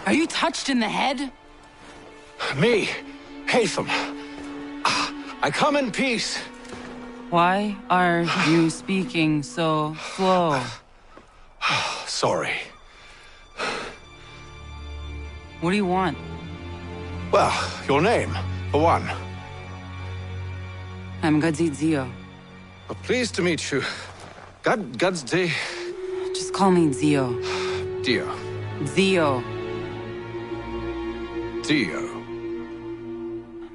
Are you touched in the head? Me, Hatham. I come in peace. Why are you speaking so slow? Sorry. What do you want? Well, your name, for one. I'm Gadzi Zio. Well, pleased to meet you. Gadzi. Just call me Zio. Dio. Zio. Dio.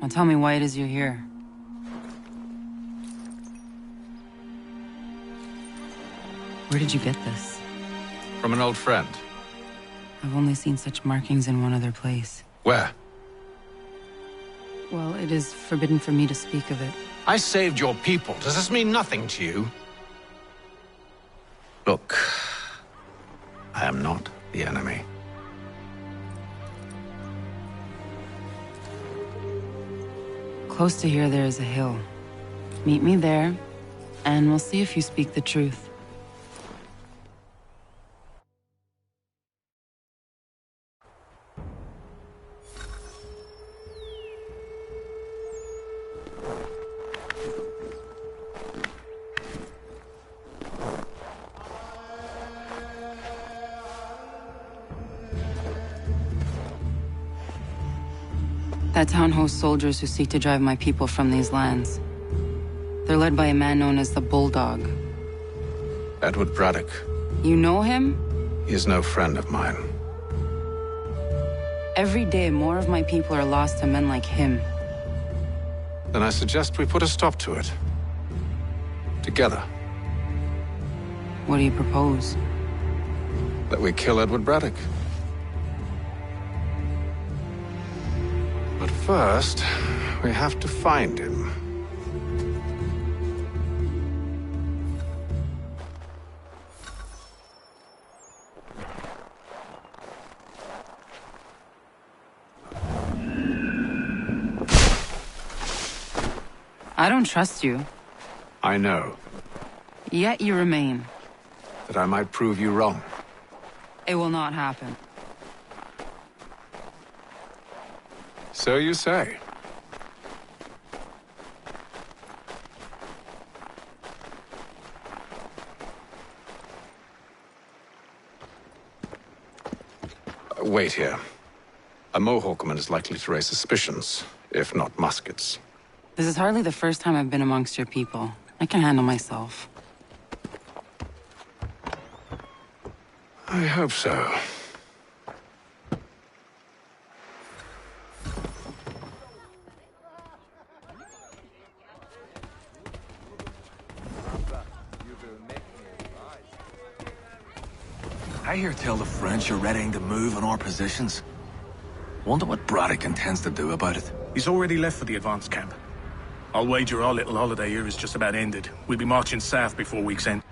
Now tell me why it is you're here. Where did you get this? From an old friend. I've only seen such markings in one other place. Where? Well, it is forbidden for me to speak of it. I saved your people. Does this mean nothing to you? Look, I am not the enemy. Close to here, there is a hill. Meet me there, and we'll see if you speak the truth. That town hosts soldiers who seek to drive my people from these lands. They're led by a man known as the Bulldog. Edward Braddock. You know him? He is no friend of mine. Every day, more of my people are lost to men like him. Then I suggest we put a stop to it. Together. What do you propose? That we kill Edward Braddock. But first, we have to find him. I don't trust you. I know. Yet you remain. That I might prove you wrong. It will not happen. So you say. Wait here. A Mohawkman is likely to raise suspicions, if not muskets. This is hardly the first time I've been amongst your people. I can handle myself. I hope so. I hear tell the French are readying to move on our positions. Wonder what Braddock intends to do about it. He's already left for the advance camp. I'll wager our little holiday here is just about ended. We'll be marching south before week's end.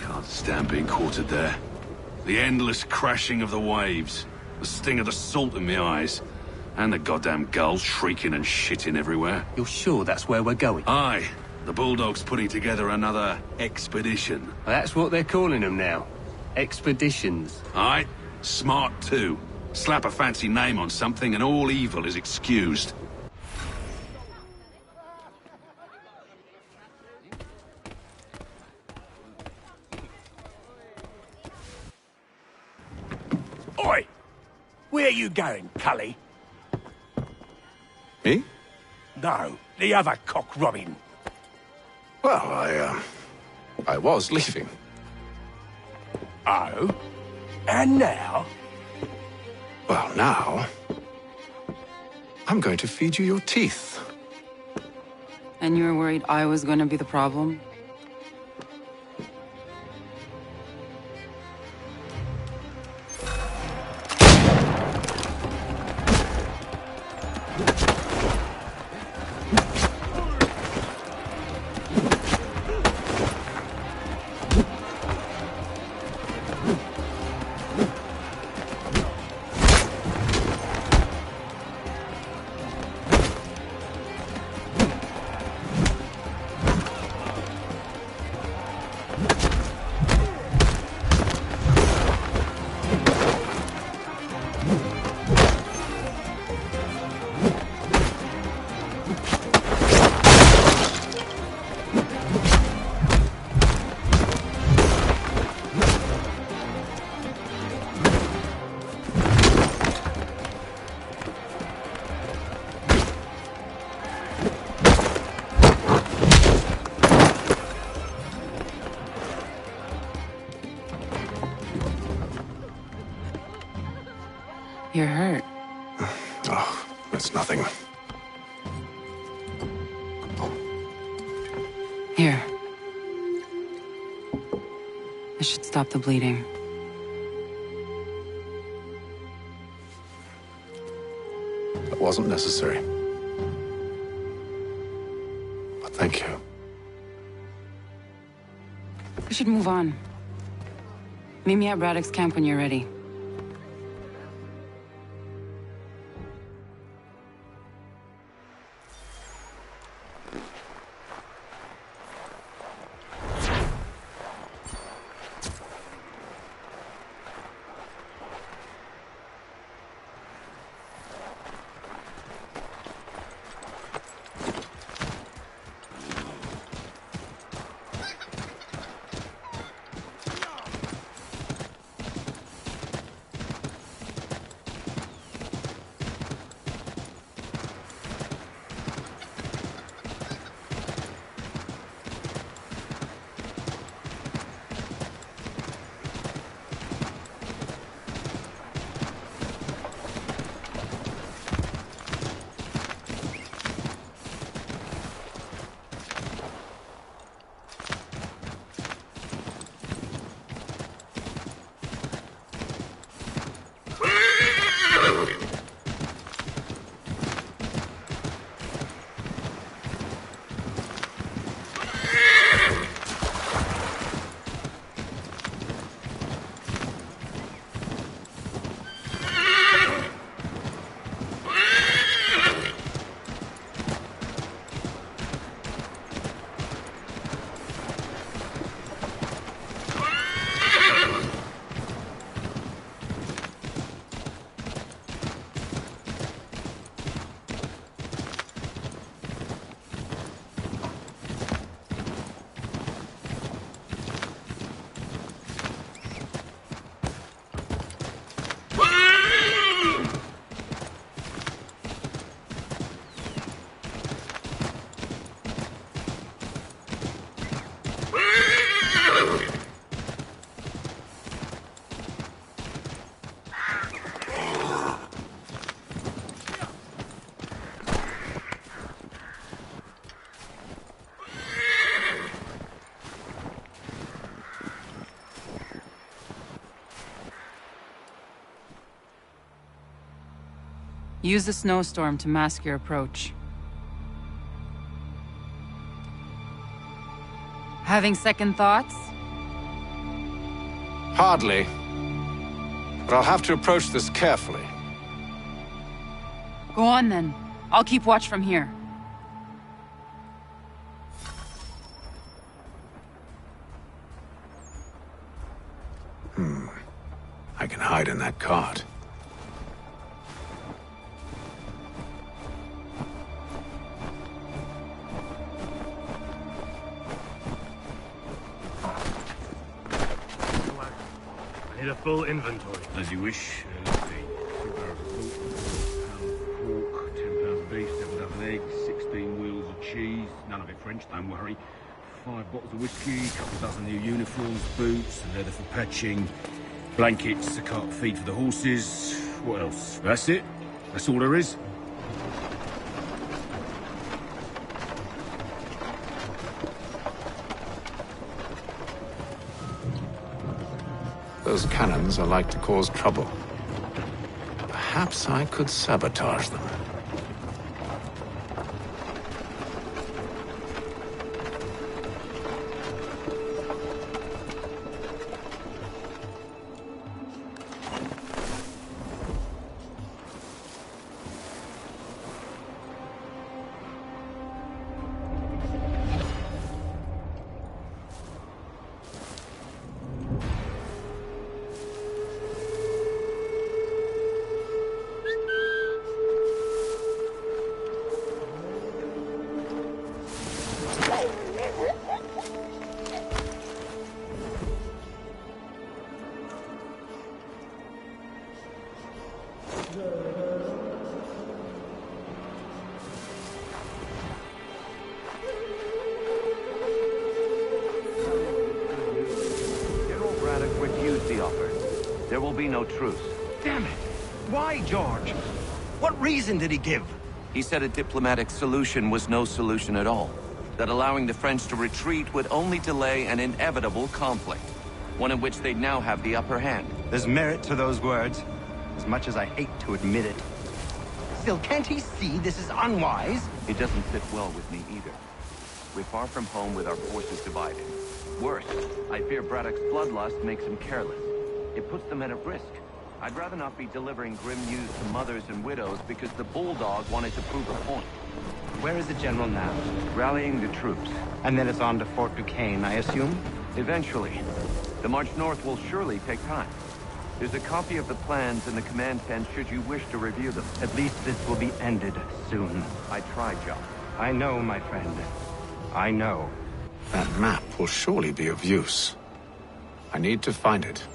Can't stand being quartered there. The endless crashing of the waves, the sting of the salt in my eyes, and the goddamn gulls shrieking and shitting everywhere. You're sure that's where we're going? Aye. The Bulldog's putting together another expedition. Well, that's what they're calling them now. Expeditions. Aye. Smart too. Slap a fancy name on something and all evil is excused. Oi! Where are you going, Cully? Me? No, the other cock Robin. Well, I was leaving. Oh? And now? Well, now... I'm going to feed you your teeth. And you were worried I was going to be the problem? You're hurt. Oh, it's nothing. Here. This should stop the bleeding. That wasn't necessary. But thank you. We should move on. Meet me at Braddock's camp when you're ready. Use the snowstorm to mask your approach. Having second thoughts? Hardly. But I'll have to approach this carefully. Go on then. I'll keep watch from here. I can hide in that cart. I need a full inventory. As you wish. Let's see. 2 barrels of salt, £1 pork, £10 of beef, 7 dozen eggs, 16 wheels of cheese, none of it French, don't worry. 5 bottles of whiskey, a couple dozen new uniforms, boots, and leather for patching, blankets, a cart feed for the horses. What else? That's it? That's all there is? Those cannons are like to cause trouble. Perhaps I could sabotage them. There will be no truce. Damn it! Why, George? What reason did he give? He said a diplomatic solution was no solution at all. That allowing the French to retreat would only delay an inevitable conflict. One in which they'd now have the upper hand. There's merit to those words, as much as I hate to admit it. Still, can't he see this is unwise? It doesn't sit well with me either. We're far from home with our forces divided. Worse, I fear Braddock's bloodlust makes him careless. It puts them at a risk. I'd rather not be delivering grim news to mothers and widows because the Bulldog wanted to prove a point. Where is the General now? Rallying the troops. And then it's on to Fort Duquesne, I assume? Eventually. The march north will surely take time. There's a copy of the plans in the command tent should you wish to review them. At least this will be ended soon. I tried, John. I know, my friend. I know. That map will surely be of use. I need to find it.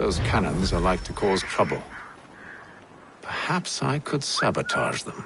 Those cannons are like to cause trouble. Perhaps I could sabotage them.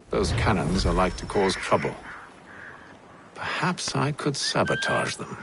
Those cannons are like to cause trouble. Perhaps I could sabotage them.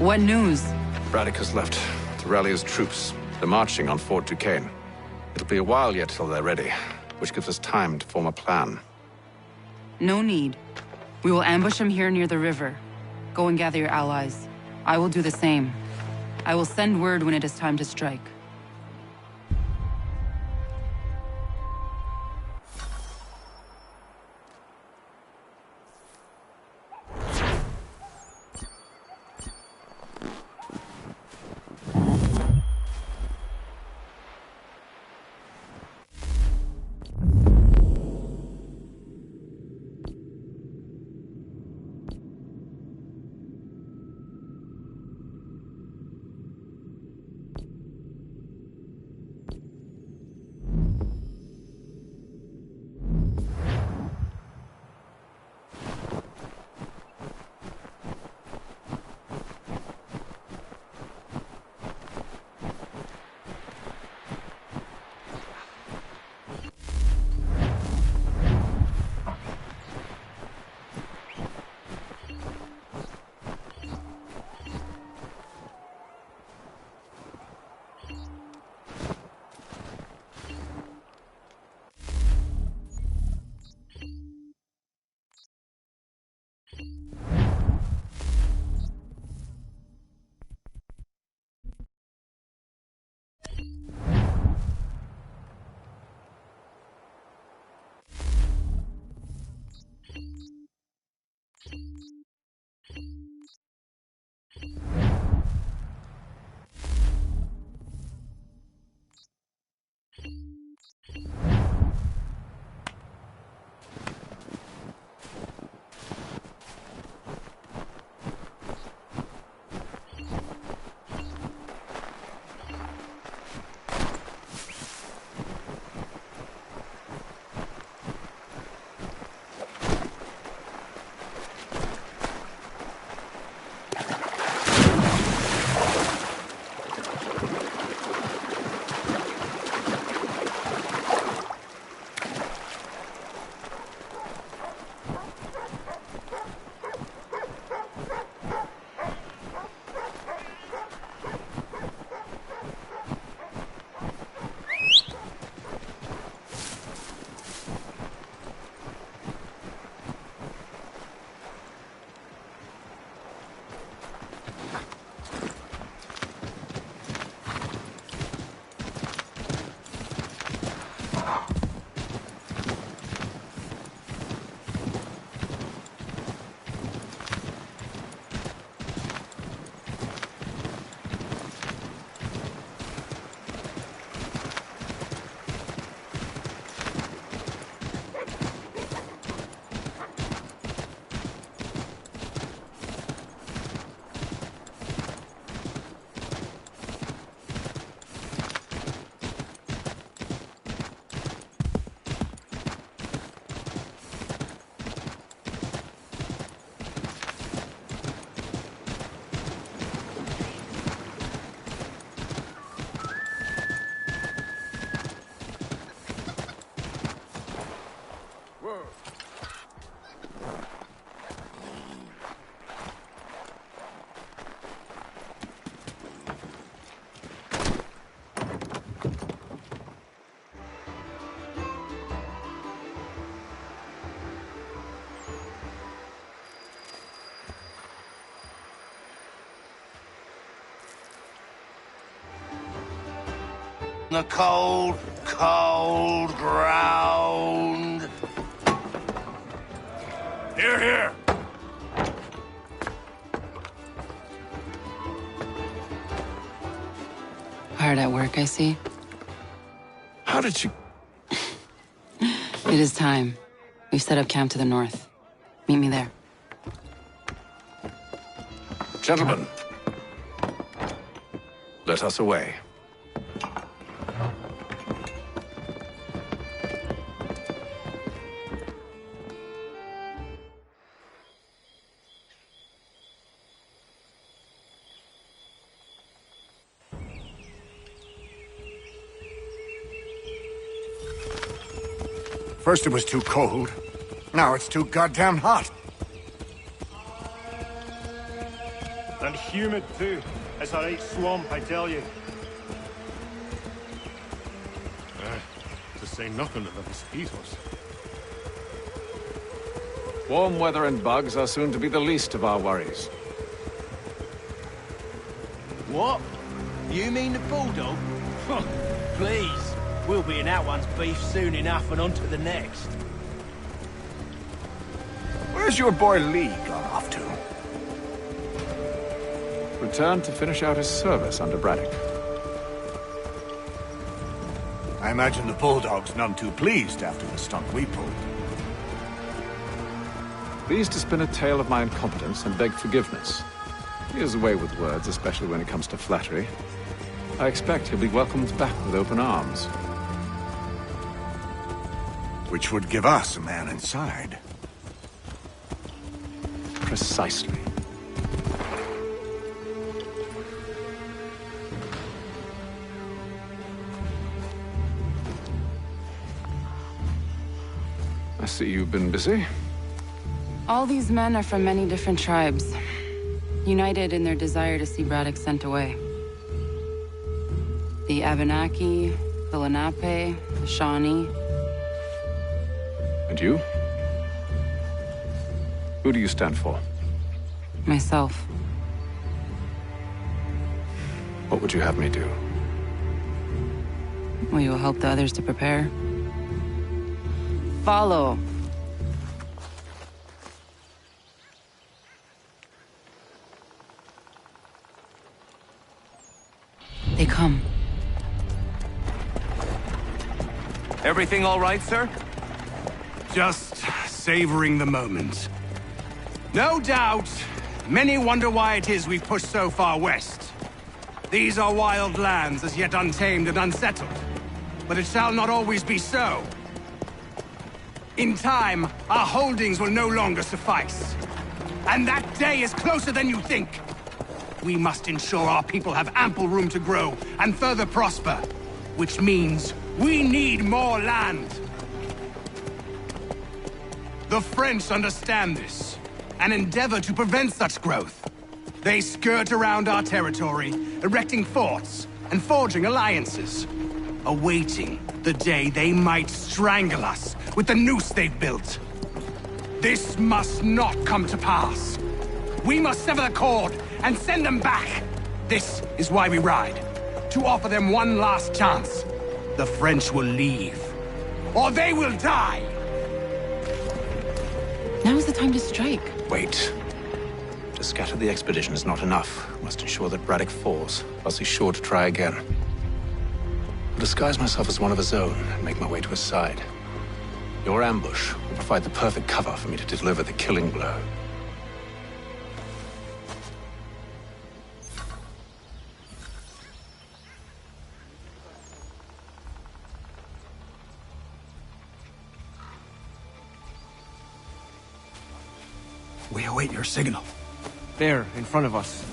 What news? Braddock has left to rally his troops. They're marching on Fort Duquesne. It'll be a while yet till they're ready, which gives us time to form a plan. No need. We will ambush him here near the river. Go and gather your allies. I will do the same. I will send word when it is time to strike. The cold, cold ground. Here, here. Hard at work, I see. How did you... It is time. We've set up camp to the north. Meet me there. Gentlemen, let us away. First it was too cold. Now it's too goddamn hot. And humid too. It's a right swamp, I tell you. To say nothing of the mosquitoes. Warm weather and bugs are soon to be the least of our worries. What? You mean the bulldog? Please. We'll be in that one's beef soon enough and on to the next. Where's your boy Lee gone off to? Returned to finish out his service under Braddock. I imagine the Bulldog's none too pleased after the stunt we pulled. Pleased to spin a tale of my incompetence and beg forgiveness. He has a way with words, especially when it comes to flattery. I expect he'll be welcomed back with open arms. Which would give us a man inside. Precisely. I see you've been busy. All these men are from many different tribes, united in their desire to see Braddock sent away. The Abenaki, the Lenape, the Shawnee. And you? Who do you stand for? Myself. What would you have me do? Will you help the others to prepare? Follow. They come. Everything all right, sir? Just savoring the moment. No doubt, many wonder why it is we've pushed so far west. These are wild lands as yet untamed and unsettled. But it shall not always be so. In time, our holdings will no longer suffice. And that day is closer than you think. We must ensure our people have ample room to grow and further prosper. Which means we need more land. The French understand this, and endeavor to prevent such growth. They skirt around our territory, erecting forts and forging alliances, awaiting the day they might strangle us with the noose they've built. This must not come to pass. We must sever the cord and send them back. This is why we ride, to offer them one last chance. The French will leave, or they will die. Now is the time to strike. Wait. To scatter the expedition is not enough. We must ensure that Braddock falls, else he's sure to try again. I'll disguise myself as one of his own and make my way to his side. Your ambush will provide the perfect cover for me to deliver the killing blow. We await your signal. There, in front of us.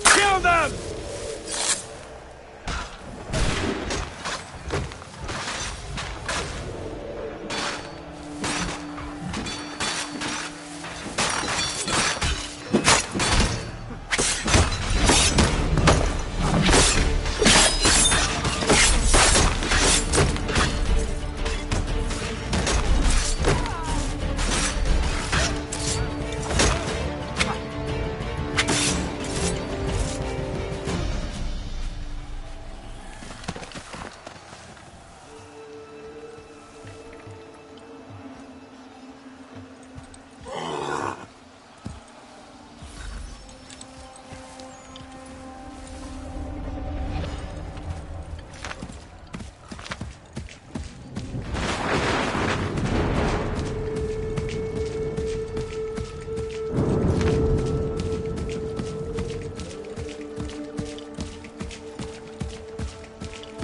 Kill them!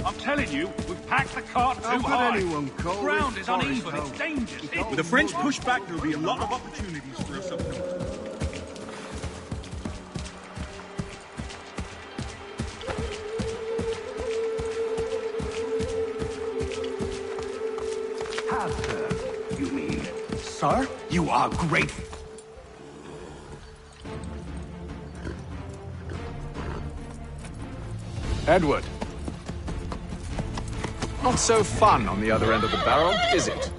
I'm telling you, we've packed the cart too How could high. anyone call The ground this is forest uneven, home? it's dangerous. With the French push back, there'll be a lot of opportunities for us up north. Have, sir, you mean? Sir, you are great. Edward. Not so fun on the other end of the barrel, is it?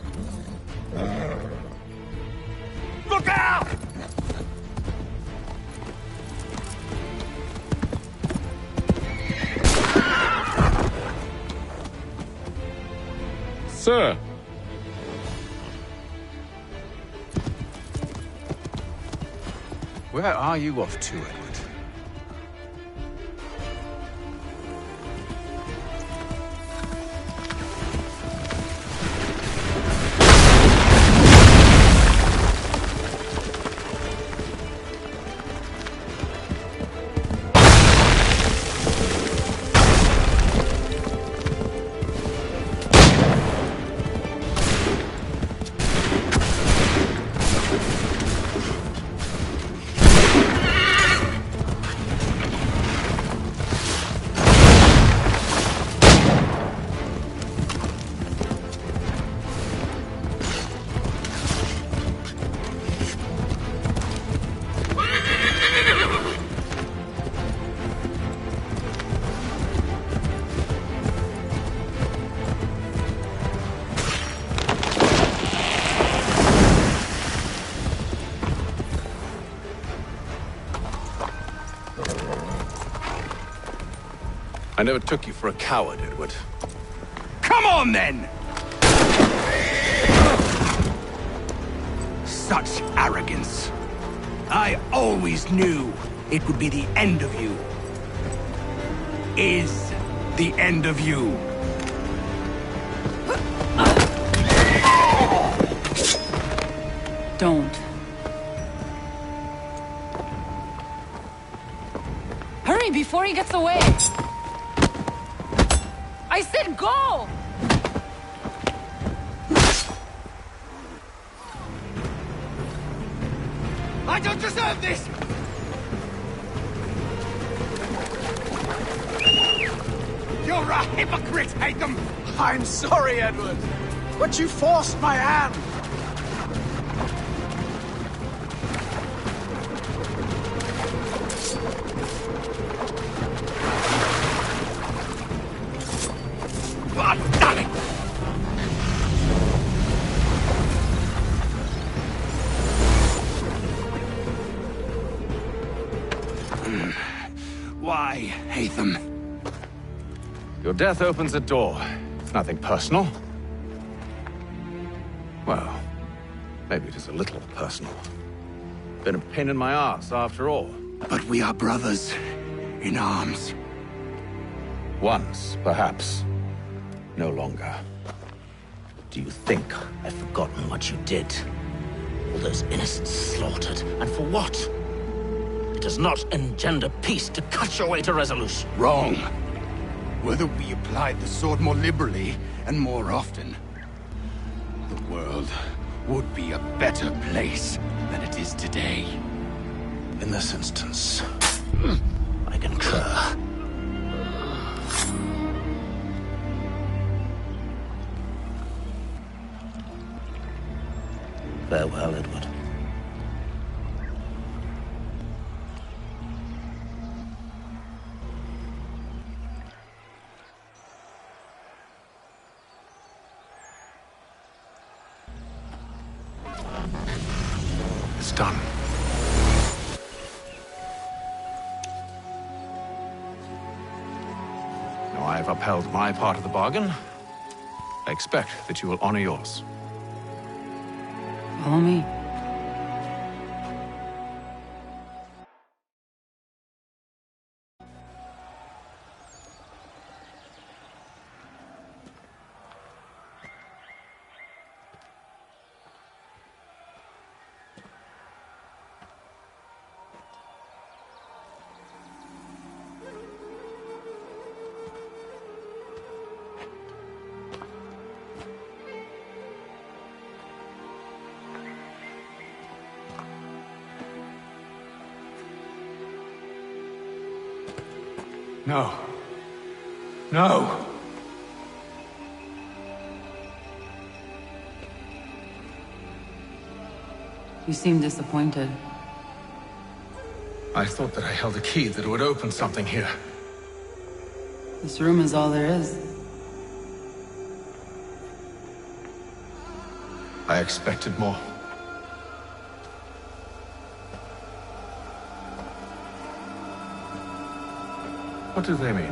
Look out! Sir! Where are you off to, Edward? I never took you for a coward, Edward. Come on, then! Such arrogance. I always knew it would be the end of you. Is the end of you. Don't. Hurry before he gets away! I said go! I don't deserve this! You're a hypocrite, Hatham! I'm sorry, Edward, but you forced my hand. Why, Hatham? Your death opens a door. It's nothing personal. Well, maybe it is a little personal. Been a pain in my ass, after all. But we are brothers in arms. Once, perhaps. No longer. Do you think I've forgotten what you did? All those innocents slaughtered, and for what? It does not engender peace to cut your way to resolution. Wrong. Whether we applied the sword more liberally and more often, the world would be a better place than it is today. In this instance, I concur. Farewell, Edward. It's done. Now I have upheld my part of the bargain. I expect that you will honor yours. Follow me. No. No! You seem disappointed. I thought that I held a key that would open something here. This room is all there is. I expected more. What do they mean?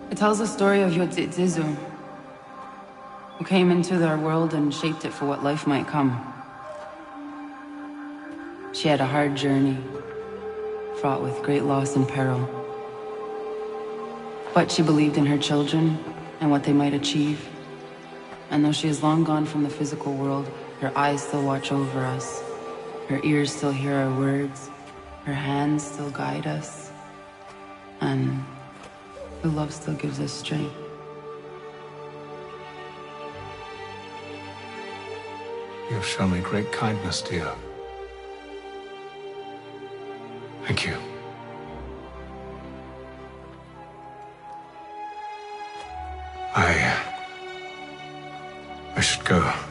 It tells the story of Yodzizu, who came into their world and shaped it for what life might come. She had a hard journey, fraught with great loss and peril. But she believed in her children and what they might achieve. And though she is long gone from the physical world, her eyes still watch over us. Her ears still hear our words. Her hands still guide us. And her love still gives us strength. You have shown me great kindness, dear. Thank you. I should go.